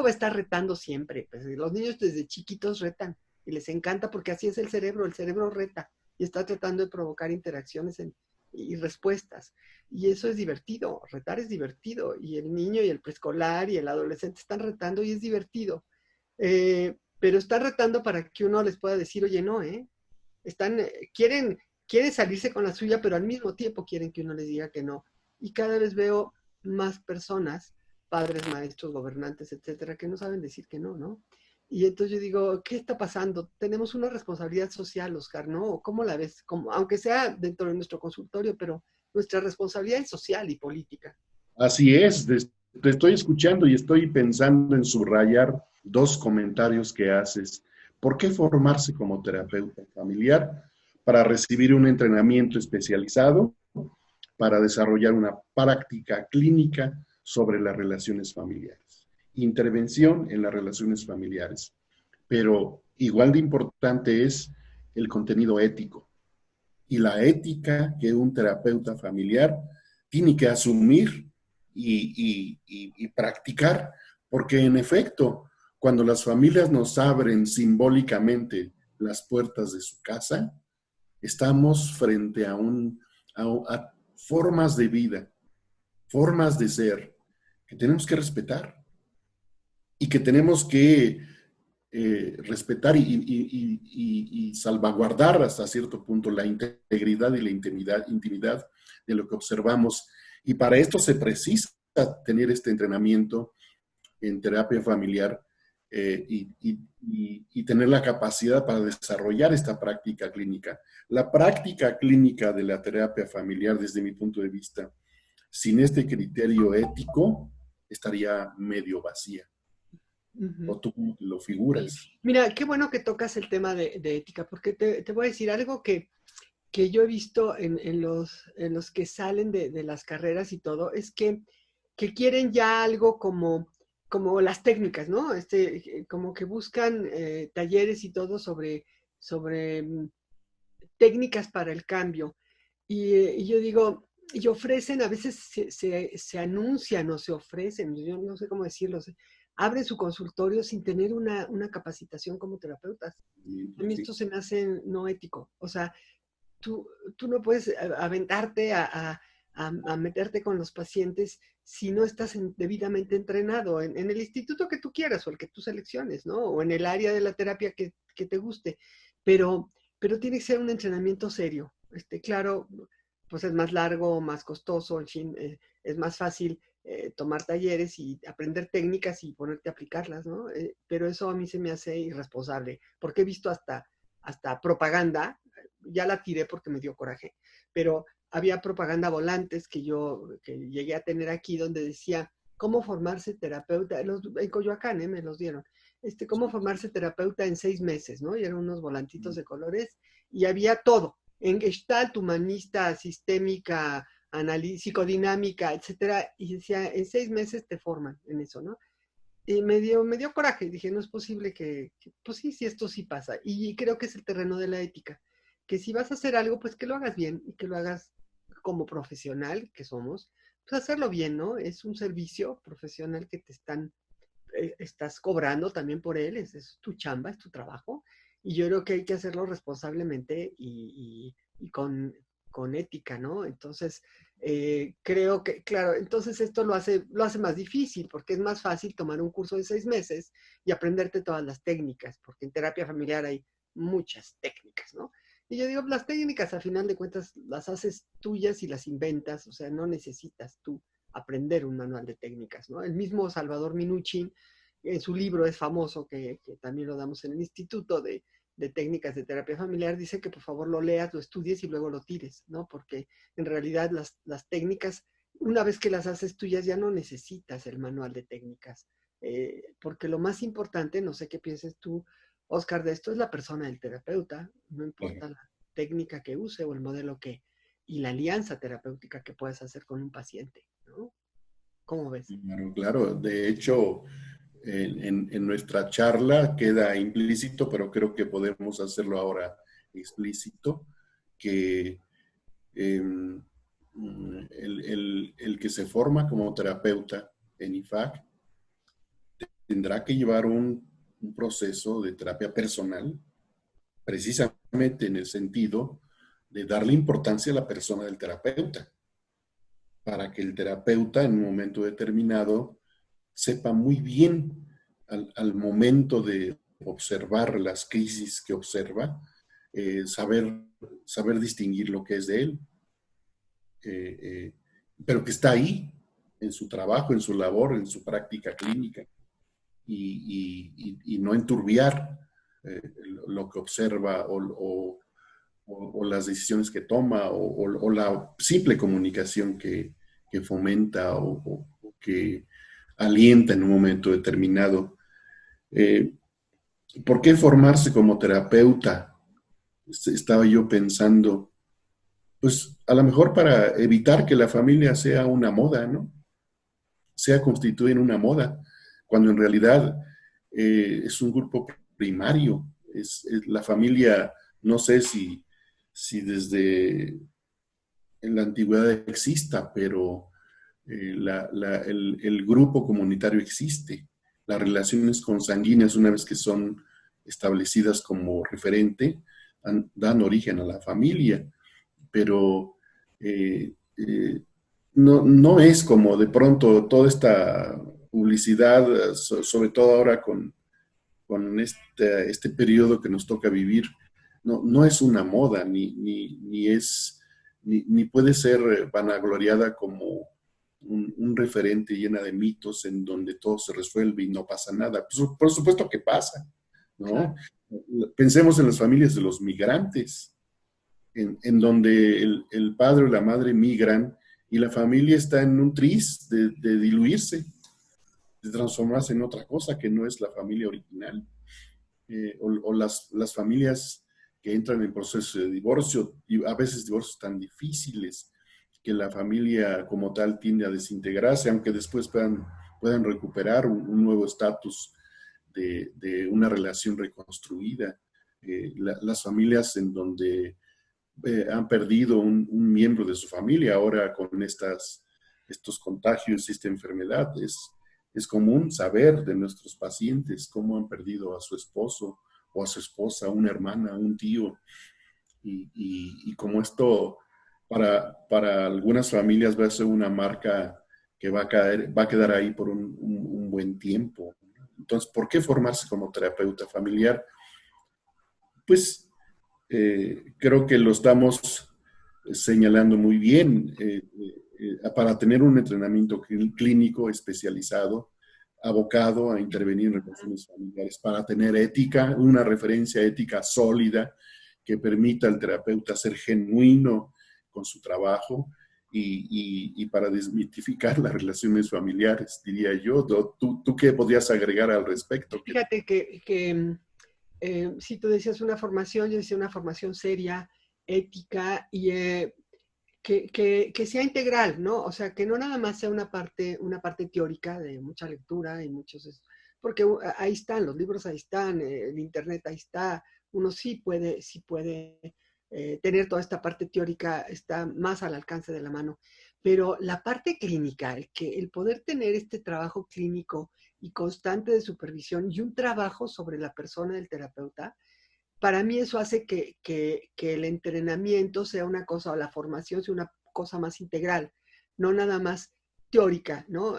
va a estar retando siempre. Pues los niños desde chiquitos retan y les encanta porque así es el cerebro reta y está tratando de provocar interacciones y respuestas. Y eso es divertido, retar es divertido. Y el niño y el preescolar y el adolescente están retando y es divertido. Pero están retando para que uno les pueda decir, oye, no, quieren salirse con la suya, pero al mismo tiempo quieren que uno les diga que no. Y cada vez veo más personas, padres, maestros, gobernantes, etcétera, que no saben decir que no, ¿no? Y entonces yo digo, ¿qué está pasando? Tenemos una responsabilidad social, Oscar, ¿no? ¿Cómo la ves? Como, aunque sea dentro de nuestro consultorio, pero nuestra responsabilidad es social y política.
Así es. te estoy escuchando y estoy pensando en subrayar dos comentarios que haces. ¿Por qué formarse como terapeuta familiar? Para recibir un entrenamiento especializado, para desarrollar una práctica clínica sobre las relaciones familiares. Intervención en las relaciones familiares. Pero igual de importante es el contenido ético y la ética que un terapeuta familiar tiene que asumir y practicar, porque en efecto, cuando las familias nos abren simbólicamente las puertas de su casa, estamos frente a formas de vida, formas de ser que tenemos que respetar y que tenemos que respetar y salvaguardar hasta cierto punto la integridad y la intimidad de lo que observamos. Y para esto se precisa tener este entrenamiento en terapia familiar y tener la capacidad para desarrollar esta práctica clínica. La práctica clínica de la terapia familiar, desde mi punto de vista, sin este criterio ético, estaría medio vacía.
Ujú.
¿O tú cómo lo
Sí.
figuras?
Mira, qué bueno que tocas el tema de ética, porque te voy a decir algo que yo he visto en los que salen de las carreras y todo, es que quieren ya algo como las técnicas, ¿no? Como que buscan talleres y todo sobre técnicas para el cambio. Y yo digo, y ofrecen, a veces se anuncian o se ofrecen, yo no sé cómo decirlo, abren su consultorio sin tener una capacitación como terapeutas. A mí
Sí,
esto se me hace no ético. O sea, tú, tú no puedes aventarte a meterte con los pacientes si no estás debidamente entrenado en el instituto que tú quieras o el que tú selecciones, ¿no? O en el área de la terapia que te guste. Pero, pero tiene que ser un entrenamiento serio. Claro, pues es más largo, más costoso, en fin, es más fácil tomar talleres y aprender técnicas y ponerte a aplicarlas, ¿no? Pero eso a mí se me hace irresponsable, porque he visto hasta propaganda, ya la tiré porque me dio coraje, pero había propaganda volantes que llegué a tener aquí donde decía cómo formarse terapeuta, en Coyoacán, me los dieron, cómo
sí.
formarse terapeuta en 6 meses, ¿no? Y eran unos volantitos de colores y había todo, en Gestalt, humanista, sistémica, psicodinámica, etcétera, y decía, en 6 meses te forman en eso, ¿no? Y me dio coraje, dije, no es posible pues sí, sí, esto sí pasa. Y creo que es el terreno de la ética, que si vas a hacer algo, pues que lo hagas bien y que lo hagas como profesional que somos, pues hacerlo bien, ¿no? Es un servicio profesional que estás cobrando también por él, es tu chamba, es tu trabajo, y yo creo que hay que hacerlo responsablemente y con ética, ¿no? Entonces, creo que, claro, entonces esto lo hace más difícil, porque es más fácil tomar un curso de 6 meses y aprenderte todas las técnicas, porque en terapia familiar hay muchas técnicas, ¿no? Y yo digo, las técnicas a final de cuentas las haces tuyas y las inventas, o sea, no necesitas tú aprender un manual de técnicas, ¿no? El mismo Salvador Minuchin, en su libro es famoso, que también lo damos en el Instituto de Técnicas de Terapia Familiar, dice que por favor lo leas, lo estudies y luego lo tires, ¿no? Porque en realidad las técnicas, una vez que las haces tuyas, ya no necesitas el manual de técnicas, porque lo más importante, no sé qué pienses tú, Oscar, de esto es la persona del terapeuta, no
Claro,
importa la técnica que use o el modelo y la alianza terapéutica que puedas hacer con un paciente, ¿no? ¿Cómo ves?
claro, claro. De hecho, en nuestra charla queda implícito, pero creo que podemos hacerlo ahora explícito, que eh, el que se forma como terapeuta en IFAC tendrá que llevar un proceso de terapia personal, precisamente en el sentido de darle importancia a la persona del terapeuta, para que el terapeuta en un momento determinado sepa muy bien al momento de observar las crisis que observa, saber distinguir lo que es de él, eh, eh, pero que está ahí en su trabajo, en su labor, en su práctica clínica, y no enturbiar lo que observa o las decisiones que toma o la simple comunicación que fomenta o que alienta en un momento determinado. Eh, ¿Por qué formarse como terapeuta? Estaba yo pensando, pues a lo mejor para evitar que la familia sea una moda, ¿no? Sea constituida en una moda, cuando en realidad es un grupo primario. Es la familia, no sé si desde en la antigüedad exista, pero el grupo comunitario existe. Las relaciones consanguíneas, una vez que son establecidas como referente, dan origen a la familia, pero eh, no es como de pronto toda esta publicidad, sobre todo ahora con este periodo que nos toca vivir, no es una moda, ni puede ser vanagloriada como un referente llena de mitos en donde todo se resuelve y no pasa nada. Pues, por supuesto que pasa, ¿no?
Claro.
Pensemos en las familias de los migrantes, en donde el padre o la madre migran y la familia está en un tris de diluirse, de transformarse en otra cosa que no es la familia original. O las familias que entran en proceso de divorcio, y a veces divorcios tan difíciles que la familia como tal tiende a desintegrarse, aunque después puedan recuperar un nuevo estatus de una relación reconstruida. Las familias en donde han perdido un miembro de su familia ahora con estos contagios y esta enfermedad. Es común saber de nuestros pacientes cómo han perdido a su esposo o a su esposa, una hermana, un tío, y como esto para algunas familias va a ser una marca que va a quedar ahí por un buen tiempo. Entonces, ¿por qué formarse como terapeuta familiar? Pues creo que lo estamos señalando muy bien. Para tener un entrenamiento clínico especializado, abocado a intervenir en relaciones familiares, para tener ética, una referencia ética sólida que permita al terapeuta ser genuino con su trabajo y para desmitificar las relaciones familiares, diría yo. ¿Tú qué podrías agregar al respecto?
Fíjate si tú decías una formación, yo decía una formación seria, ética y que sea integral, ¿no? O sea, que no nada más sea una parte teórica de mucha lectura y muchos, porque ahí están, los libros ahí están, el internet ahí está, uno sí puede tener toda esta parte teórica, está más al alcance de la mano, pero la parte clínica, el poder tener este trabajo clínico y constante de supervisión y un trabajo sobre la persona del terapeuta, para mí eso hace que el entrenamiento sea una cosa, o la formación sea una cosa más integral, no nada más teórica, ¿no?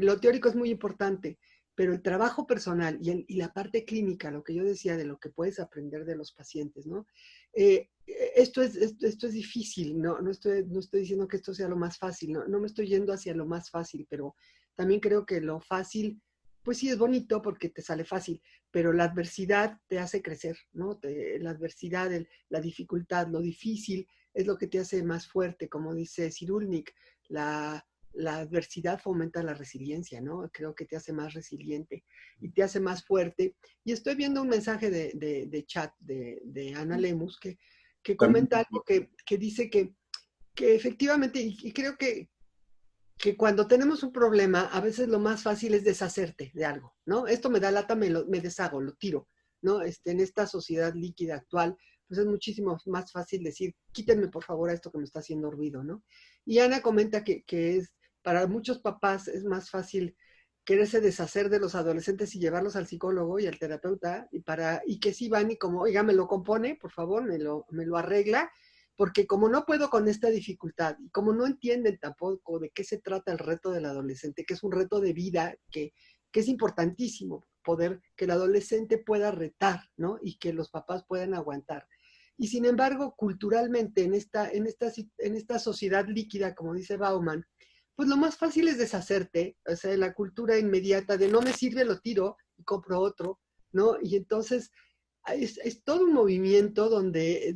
Lo teórico es muy importante, pero el trabajo personal y la parte clínica, lo que yo decía de lo que puedes aprender de los pacientes, ¿no? Esto es difícil, ¿no? No estoy diciendo que esto sea lo más fácil, no me estoy yendo hacia lo más fácil, pero también creo que lo fácil, pues sí es bonito porque te sale fácil, pero la adversidad te hace crecer, ¿no? La adversidad, la dificultad, lo difícil es lo que te hace más fuerte, como dice Cyrulnik, la adversidad fomenta la resiliencia, ¿no? Creo que te hace más resiliente y te hace más fuerte. Y estoy viendo un mensaje de chat de Ana Lemus que
También,
comenta algo que dice que efectivamente, y creo que cuando tenemos un problema, a veces lo más fácil es deshacerte de algo, ¿no? Esto me da lata, me deshago, lo tiro, ¿no? En esta sociedad líquida actual, pues es muchísimo más fácil decir, quítenme por favor a esto que me está haciendo ruido, ¿no? Y Ana comenta para muchos papás es más fácil quererse deshacer de los adolescentes y llevarlos al psicólogo y al terapeuta, y que sí van y como, oiga, me lo compone, por favor, me lo arregla, porque como no puedo con esta dificultad y como no entienden tampoco de qué se trata el reto del adolescente, que es un reto de vida, que es importantísimo poder que el adolescente pueda retar, ¿no? Y que los papás puedan aguantar. Y sin embargo, culturalmente, en esta sociedad líquida, como dice Bauman, pues lo más fácil es deshacerte, o sea, la cultura inmediata de no me sirve, lo tiro y compro otro, ¿no? Y entonces es todo un movimiento donde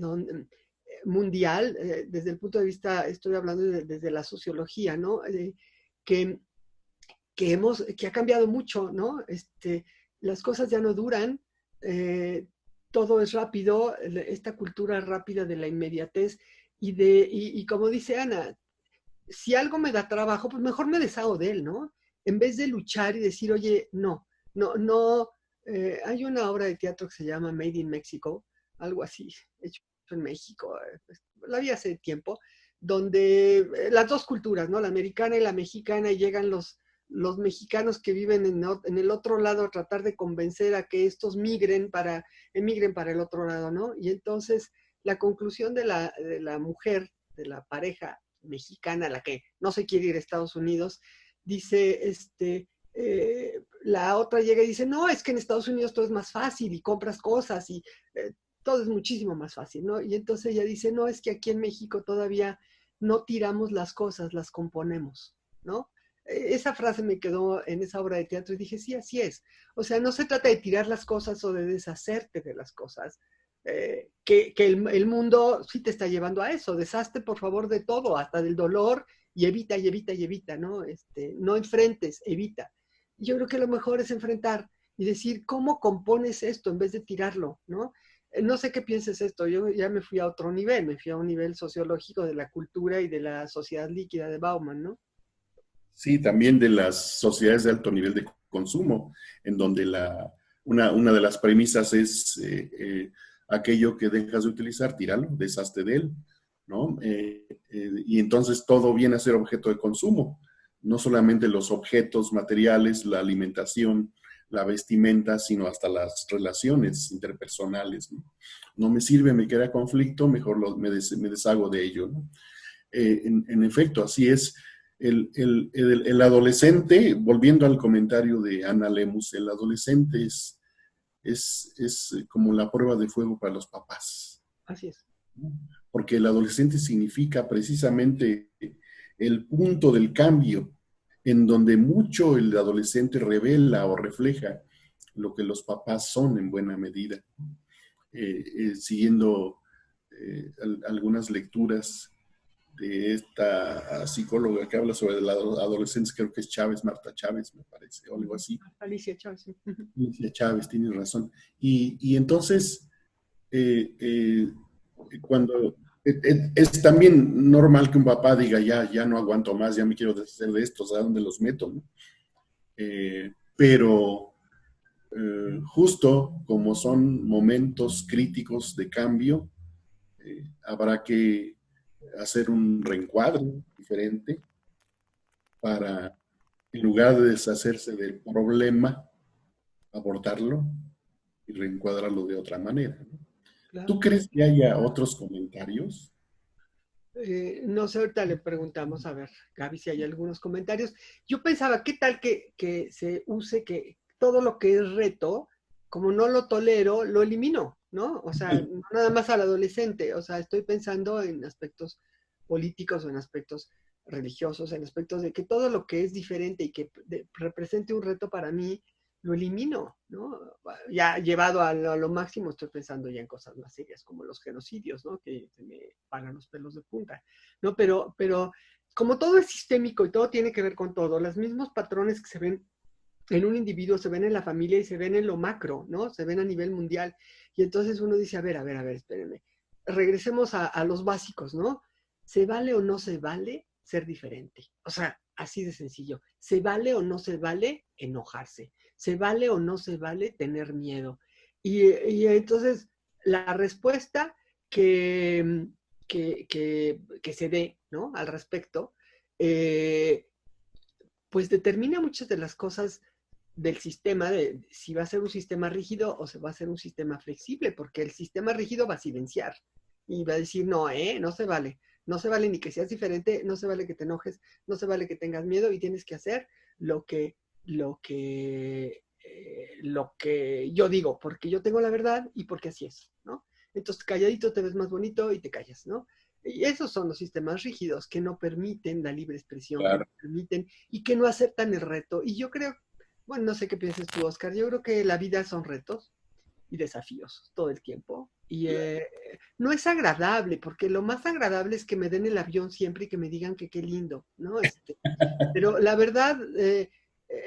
mundial, desde el punto de vista, estoy hablando desde la sociología, ¿no? Que, que ha cambiado mucho, ¿no? Las cosas ya no duran, todo es rápido, esta cultura rápida de la inmediatez y como dice Ana, si algo me da trabajo, pues mejor me deshago de él, ¿no? En vez de luchar y decir, oye, no, no, no. Hay una obra de teatro que se llama Made in Mexico, algo así, hecho en México, pues, la vi hace tiempo, donde las dos culturas, ¿no? La americana y la mexicana, y llegan los mexicanos que viven en el otro lado a tratar de convencer a que estos emigren para el otro lado, ¿no? Y entonces la conclusión de la mujer, de la pareja mexicana, la que no se quiere ir a Estados Unidos, dice, la otra llega y dice, no, es que en Estados Unidos todo es más fácil y compras cosas y todo es muchísimo más fácil, ¿no? Y entonces ella dice, no, es que aquí en México todavía no tiramos las cosas, las componemos, ¿no? Esa frase me quedó en esa obra de teatro y dije, sí, así es. O sea, no se trata de tirar las cosas o de deshacerte de las cosas. Que el mundo sí te está llevando a eso. Deshazte, por favor, de todo, hasta del dolor, y evita, y evita, y evita, ¿no? No enfrentes, evita. Y yo creo que lo mejor es enfrentar y decir, ¿cómo compones esto en vez de tirarlo, ¿no? No sé qué pienses esto, yo ya me fui a otro nivel, me fui a un nivel sociológico de la cultura y de la sociedad líquida de Bauman, ¿no?
Sí, también de las sociedades de alto nivel de consumo, en donde una de las premisas es aquello que dejas de utilizar, tíralo, deshazte de él, ¿no? Y entonces todo viene a ser objeto de consumo, no solamente los objetos materiales, la alimentación, la vestimenta, sino hasta las relaciones interpersonales, ¿no? No me sirve, me crea conflicto, mejor me deshago de ello, ¿no? En efecto, así es. El adolescente, volviendo al comentario de Ana Lemus, el adolescente es como la prueba de fuego para los papás.
Así es.
Porque el adolescente significa precisamente el punto del cambio, en donde mucho el adolescente revela o refleja lo que los papás son en buena medida. Siguiendo algunas lecturas de esta psicóloga que habla sobre la adolescencia, creo que es Chávez, Marta Chávez, me parece, o algo así.
Alicia Chávez.
Alicia Chávez, tienes razón. Y entonces, cuando es también normal que un papá diga, ya no aguanto más, ya me quiero deshacer de estos, ¿a dónde los meto? ¿No? Pero justo como son momentos críticos de cambio, habrá que hacer un reencuadre diferente para, en lugar de deshacerse del problema, abordarlo y reencuadrarlo de otra manera, ¿no?
Claro.
¿Tú crees que haya otros comentarios?
No sé, ahorita le preguntamos a ver, Gaby, si hay algunos comentarios. Yo pensaba, ¿qué tal que se use que todo lo que es reto, como no lo tolero, lo elimino, ¿no? O sea, no nada más al adolescente, o sea, estoy pensando en aspectos políticos o en aspectos religiosos, en aspectos de que todo lo que es diferente y que represente un reto para mí, lo elimino, ¿no? Ya llevado a lo máximo, estoy pensando ya en cosas más serias, como los genocidios, ¿no? Que se me paran los pelos de punta, ¿no? Pero como todo es sistémico y todo tiene que ver con todo, los mismos patrones que se ven en un individuo se ven en la familia y se ven en lo macro, ¿no? Se ven a nivel mundial. Y entonces uno dice, a ver, espérenme. Regresemos a los básicos, ¿no? ¿Se vale o no se vale ser diferente? O sea, así de sencillo. ¿Se vale o no se vale enojarse? ¿Se vale o no se vale tener miedo? Y entonces la respuesta que se dé, ¿no? Al respecto, pues determina muchas de las cosas del sistema, de si va a ser un sistema rígido o se va a ser un sistema flexible, porque el sistema rígido va a silenciar y va a decir, no, no se vale. No se vale ni que seas diferente, no se vale que te enojes, no se vale que tengas miedo y tienes que hacer lo que yo digo, porque yo tengo la verdad y porque así es, ¿no? Entonces calladito te ves más bonito y te callas, ¿no? Y esos son los sistemas rígidos que no permiten la libre expresión,
Claro.
que no permiten y que no aceptan el reto. Y yo creo, bueno, no sé qué piensas tú, Oscar, yo creo que la vida son retos y desafíos todo el tiempo. Y no es agradable, porque lo más agradable es que me den el avión siempre y que me digan que qué lindo, ¿no? Pero la verdad,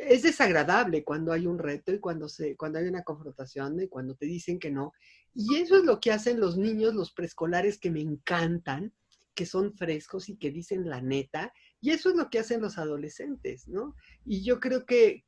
es desagradable cuando hay un reto y cuando hay una confrontación y cuando te dicen que no. Y eso es lo que hacen los niños, los preescolares que me encantan, que son frescos y que dicen la neta. Y eso es lo que hacen los adolescentes, ¿no? Y yo creo que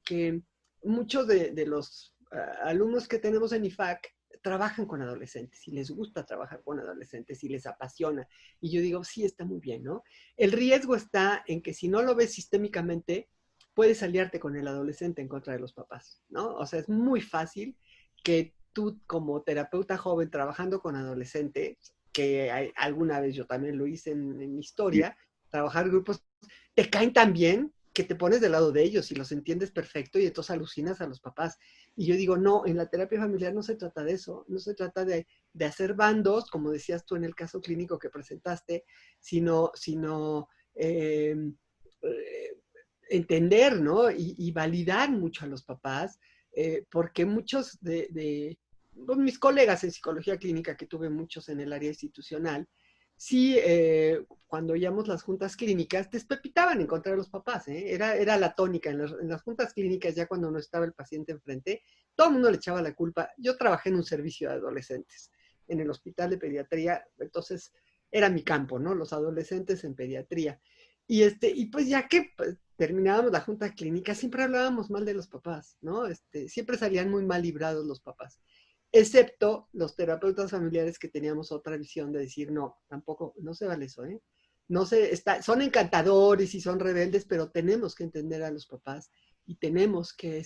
muchos de los alumnos que tenemos en IFAC trabajan con adolescentes y les gusta trabajar con adolescentes y les apasiona. Y yo digo, sí, está muy bien, ¿no? El riesgo está en que si no lo ves sistémicamente, puedes aliarte con el adolescente en contra de los papás, ¿no? O sea, es muy fácil que tú como terapeuta joven trabajando con adolescentes, que alguna vez yo también lo hice en mi historia, trabajar grupos, te caen tan bien que te pones del lado de ellos y los entiendes perfecto y entonces alucinas a los papás. Y yo digo, no, en la terapia familiar no se trata de eso, no se trata de hacer bandos, como decías tú en el caso clínico que presentaste, sino eh, entender, ¿no? Y validar mucho a los papás, porque muchos bueno, mis colegas en psicología clínica, que tuve muchos en el área institucional, sí, cuando oíamos las juntas clínicas, despepitaban en contra de los papás, ¿eh? Era la tónica. En las juntas clínicas, ya cuando no estaba el paciente enfrente, todo el mundo le echaba la culpa. Yo trabajé en un servicio de adolescentes, en el hospital de pediatría, entonces era mi campo, ¿no? Los adolescentes en pediatría. Y pues ya que pues, terminábamos la junta clínica, siempre hablábamos mal de los papás, ¿no? Siempre salían muy mal librados los papás, excepto los terapeutas familiares que teníamos otra visión de decir, no, tampoco, no se vale eso, ¿eh? No se, son encantadores y son rebeldes, pero tenemos que entender a los papás y tenemos que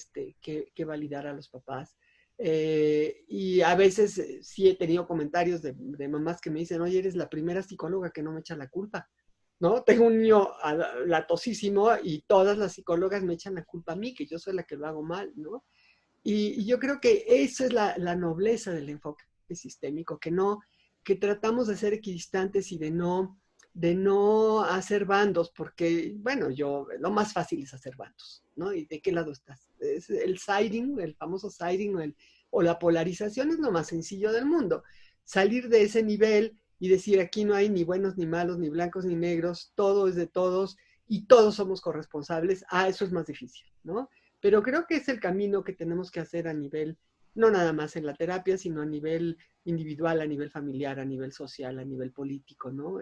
validar a los papás. Y a veces sí he tenido comentarios de mamás que me dicen, oye, eres la primera psicóloga que no me echa la culpa, ¿no? Tengo un niño latosísimo y todas las psicólogas me echan la culpa a mí, que yo soy la que lo hago mal, ¿no? Y yo creo que esa es la nobleza del enfoque sistémico, que tratamos de ser equidistantes y de no hacer bandos, porque, bueno, lo más fácil es hacer bandos, ¿no? ¿Y de qué lado estás? Es el siding, el famoso siding o la polarización es lo más sencillo del mundo. Salir de ese nivel y decir aquí no hay ni buenos ni malos, ni blancos ni negros, todo es de todos y todos somos corresponsables, eso es más difícil, ¿no? Pero creo que es el camino que tenemos que hacer a nivel, no nada más en la terapia, sino a nivel individual, a nivel familiar, a nivel social, a nivel político, ¿no?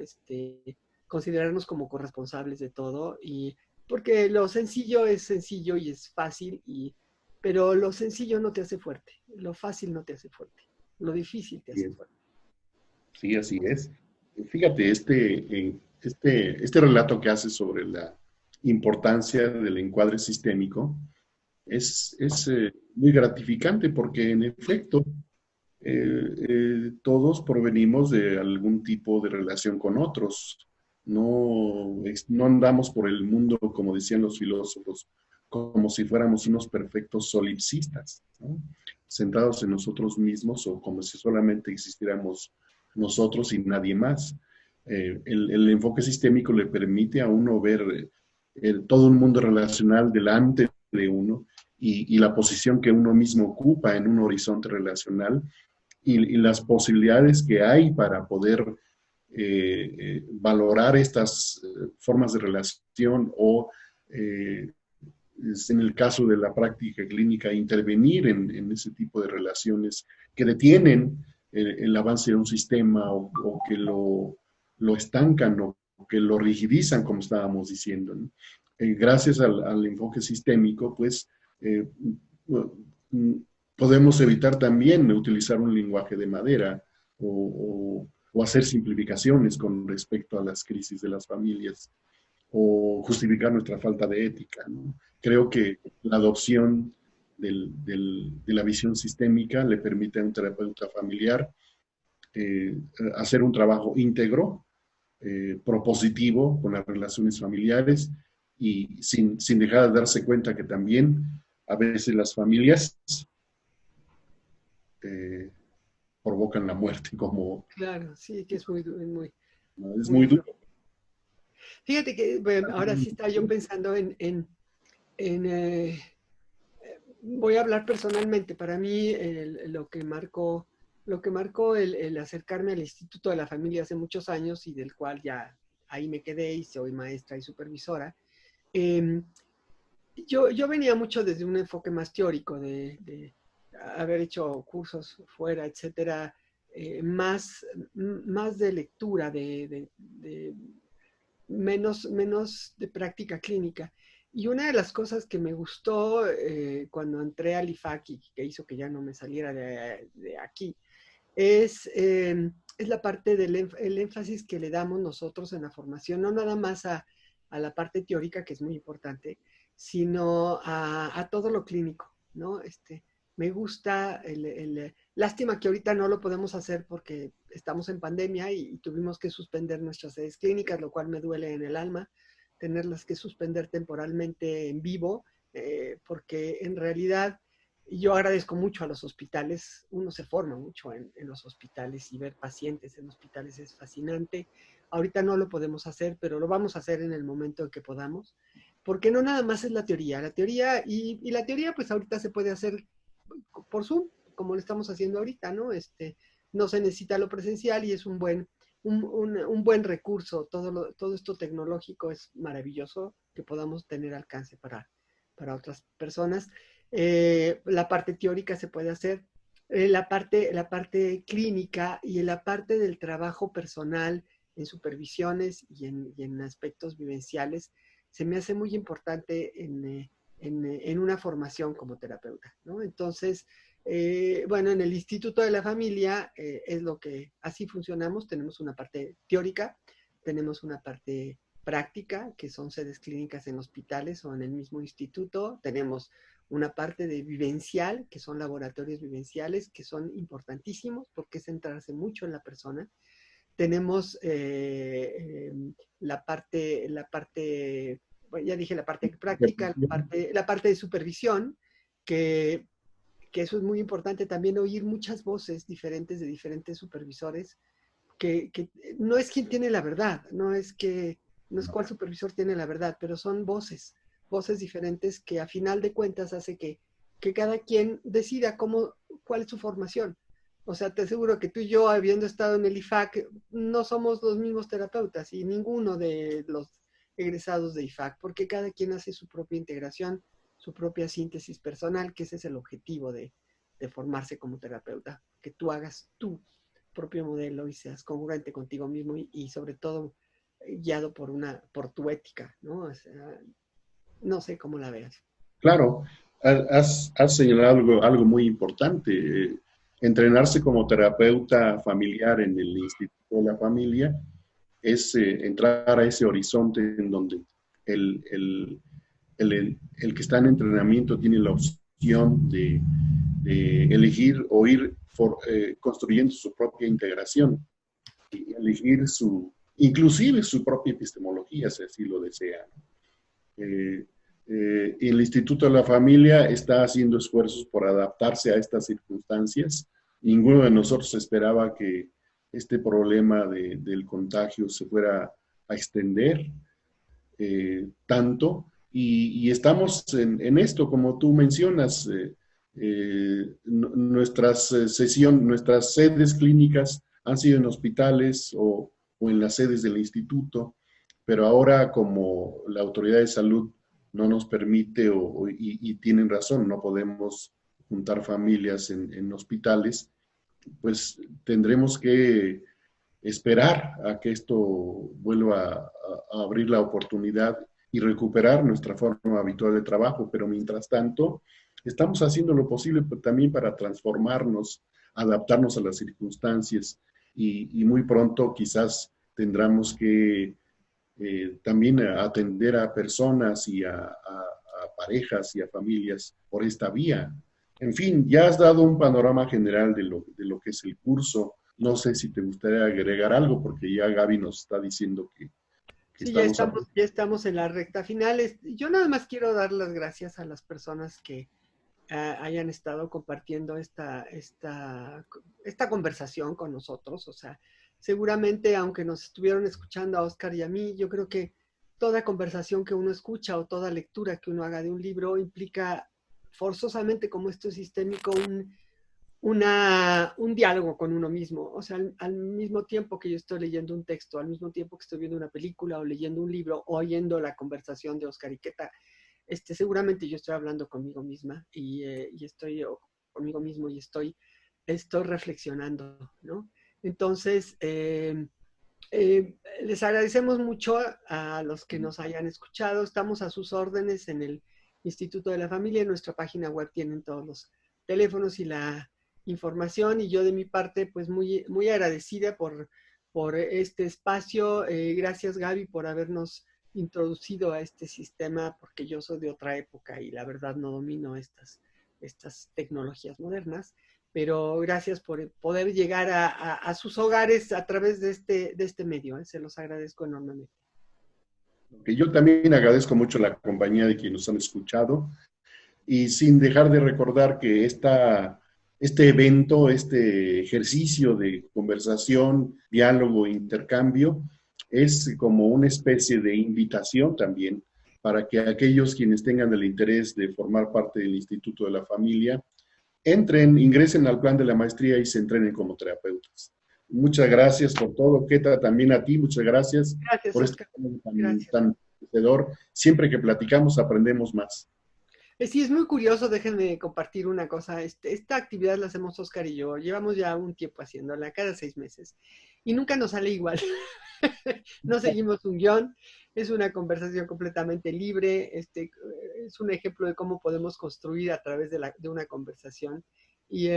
Considerarnos como corresponsables de todo porque lo sencillo es sencillo y es fácil, pero lo sencillo no te hace fuerte, lo fácil no te hace fuerte, lo difícil te hace
Bien.
fuerte.
Sí, así es. Fíjate, este relato que hace sobre la importancia del encuadre sistémico es muy gratificante porque en efecto todos provenimos de algún tipo de relación con otros. No andamos por el mundo, como decían los filósofos, como si fuéramos unos perfectos solipsistas, ¿no? Centrados en nosotros mismos o como si solamente existiéramos nosotros y nadie más. El enfoque sistémico le permite a uno ver todo un mundo relacional delante de uno y la posición que uno mismo ocupa en un horizonte relacional y las posibilidades que hay para poder valorar estas formas de relación o, en el caso de la práctica clínica, intervenir en ese tipo de relaciones que detienen el avance de un sistema o que lo estancan o que lo rigidizan, como estábamos diciendo, ¿no? Gracias al enfoque sistémico, pues eh, podemos evitar también utilizar un lenguaje de madera o hacer simplificaciones con respecto a las crisis de las familias o justificar nuestra falta de ética, ¿no? Creo que la adopción de la visión sistémica le permite a un terapeuta familiar hacer un trabajo íntegro, propositivo con las relaciones familiares y sin dejar de darse cuenta que también a veces las familias eh, provocan la muerte, como
Claro, sí, que es muy, muy,
¿no? Es
muy
muy
duro.
duro.
Fíjate que bueno, ahora sí estaba yo pensando en voy a hablar personalmente. Para mí, lo que marcó el acercarme al Instituto de la Familia hace muchos años y del cual ya ahí me quedé y soy maestra y supervisora, eh, Yo venía mucho desde un enfoque más teórico de haber hecho cursos fuera, etcétera, más de lectura, menos de práctica clínica. Y una de las cosas que me gustó cuando entré al IFAC y que hizo que ya no me saliera de aquí, es la parte el énfasis que le damos nosotros en la formación, no nada más a la parte teórica, que es muy importante, sino a todo lo clínico, ¿no? Me gusta lástima que ahorita no lo podemos hacer porque estamos en pandemia y tuvimos que suspender nuestras sedes clínicas, lo cual me duele en el alma, tenerlas que suspender temporalmente en vivo, porque en realidad yo agradezco mucho a los hospitales, uno se forma mucho en los hospitales y ver pacientes en hospitales es fascinante. Ahorita no lo podemos hacer, pero lo vamos a hacer en el momento en que podamos, porque no nada más es la teoría y la teoría pues ahorita se puede hacer por Zoom, como lo estamos haciendo ahorita, ¿no? No se necesita lo presencial y es un buen recurso. Todo esto tecnológico es maravilloso que podamos tener alcance para otras personas. La parte teórica se puede hacer. La parte clínica y la parte del trabajo personal en supervisiones y en aspectos vivenciales se me hace muy importante en una formación como terapeuta, ¿no? Entonces, bueno, en el Instituto de la Familia es lo que así funcionamos. Tenemos una parte teórica, tenemos una parte práctica, que son sedes clínicas en hospitales o en el mismo instituto. Tenemos una parte de vivencial, que son laboratorios vivenciales, que son importantísimos porque es centrarse mucho en la persona. Tenemos bueno, ya dije la parte práctica, la parte de supervisión, que, que eso es muy importante también, oír muchas voces diferentes de diferentes supervisores, que no es quien tiene la verdad, no es cuál supervisor tiene la verdad, pero son voces diferentes que a final de cuentas hace que cada quien decida cuál es su formación. O sea, te aseguro que tú y yo, habiendo estado en el IFAC, no somos los mismos terapeutas y ninguno de los egresados de IFAC, porque cada quien hace su propia integración, su propia síntesis personal, que ese es el objetivo de formarse como terapeuta, que tú hagas tu propio modelo y seas congruente contigo mismo y sobre todo guiado por tu ética, ¿no? O sea, no sé cómo la veas.
Claro, has señalado algo muy importante. Entrenarse como terapeuta familiar en el Instituto de la Familia es entrar a ese horizonte en donde el, el- el que está en entrenamiento tiene la opción de elegir o ir construyendo su propia integración y elegir inclusive su propia epistemología, si así lo desea. Eh, el Instituto de la Familia está haciendo esfuerzos por adaptarse a estas circunstancias. Ninguno de nosotros esperaba que este problema del contagio se fuera a extender tanto y estamos en esto, como tú mencionas, nuestras sedes clínicas han sido en hospitales o en las sedes del instituto, pero ahora como la autoridad de salud no nos permite y tienen razón, no podemos juntar familias en hospitales, pues tendremos que esperar a que esto vuelva a abrir la oportunidad y recuperar nuestra forma habitual de trabajo, pero mientras tanto estamos haciendo lo posible también para transformarnos, adaptarnos a las circunstancias y muy pronto quizás tendremos que también atender a personas y a parejas y a familias por esta vía. En fin, ya has dado un panorama general de lo que es el curso. No sé si te gustaría agregar algo, porque ya Gaby nos está diciendo que
Sí, ya
estamos a
estamos,
punto.
ya estamos en la recta final. Yo nada más quiero dar las gracias a las personas que hayan estado compartiendo esta conversación con nosotros. O sea, seguramente, aunque nos estuvieron escuchando a Oscar y a mí, yo creo que toda conversación que uno escucha o toda lectura que uno haga de un libro implica forzosamente, como esto es sistémico, un diálogo con uno mismo. O sea, al mismo tiempo que yo estoy leyendo un texto, al mismo tiempo que estoy viendo una película o leyendo un libro o oyendo la conversación de Oscar Iqueta, seguramente yo estoy hablando conmigo misma y estoy o conmigo mismo y estoy reflexionando, ¿no? Entonces, les agradecemos mucho a los que nos hayan escuchado. Estamos a sus órdenes en el Instituto de la Familia. En nuestra página web tienen todos los teléfonos y la información. Y yo de mi parte, pues muy, muy agradecida por este espacio. Gracias, Gaby, por habernos introducido a este sistema, porque yo soy de otra época y la verdad no domino estas tecnologías modernas, pero gracias por poder llegar a sus hogares a través de este medio. Se los agradezco enormemente.
Que yo también agradezco mucho la compañía de quienes nos han escuchado y sin dejar de recordar que este evento, este ejercicio de conversación, diálogo, intercambio, es como una especie de invitación también para que aquellos quienes tengan el interés de formar parte del Instituto de la Familia ingresen al plan de la maestría y se entrenen como terapeutas. Muchas gracias por todo, Keta, también a ti, muchas gracias,
Gracias,
por este
Oscar.
tema
Gracias.
tan enriquecedor. Siempre que platicamos aprendemos más.
Sí, es muy curioso, déjenme compartir una cosa. Esta actividad la hacemos Oscar y yo. Llevamos ya un tiempo haciéndola, cada 6 meses. Y nunca nos sale igual. No seguimos un guión. Es una conversación completamente libre. Es un ejemplo de cómo podemos construir a través de una conversación. Y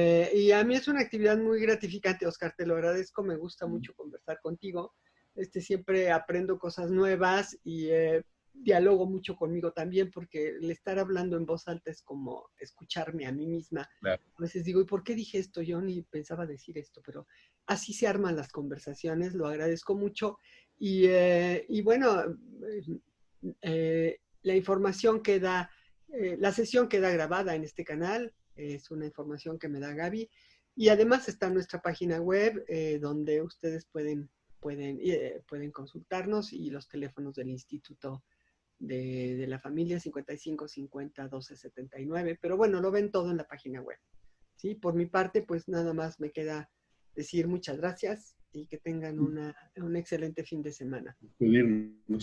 a mí es una actividad muy gratificante, Oscar. Te lo agradezco. Me gusta mucho conversar contigo. Siempre aprendo cosas nuevas y dialogo mucho conmigo también, porque el estar hablando en voz alta es como escucharme a mí misma.
Claro.
A veces digo, ¿y por qué dije esto? Yo ni pensaba decir esto, pero así se arman las conversaciones, lo agradezco mucho. Y bueno, la información queda, la sesión queda grabada en este canal, es una información que me da Gaby, y además está en nuestra página web donde ustedes pueden consultarnos y los teléfonos del Instituto de la Familia 55 50 12 79, pero bueno, lo ven todo en la página web. ¿Sí? Por mi parte, pues nada más me queda decir muchas gracias y que tengan un excelente fin de semana.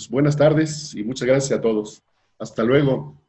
Buenas tardes y muchas gracias a todos. Hasta luego.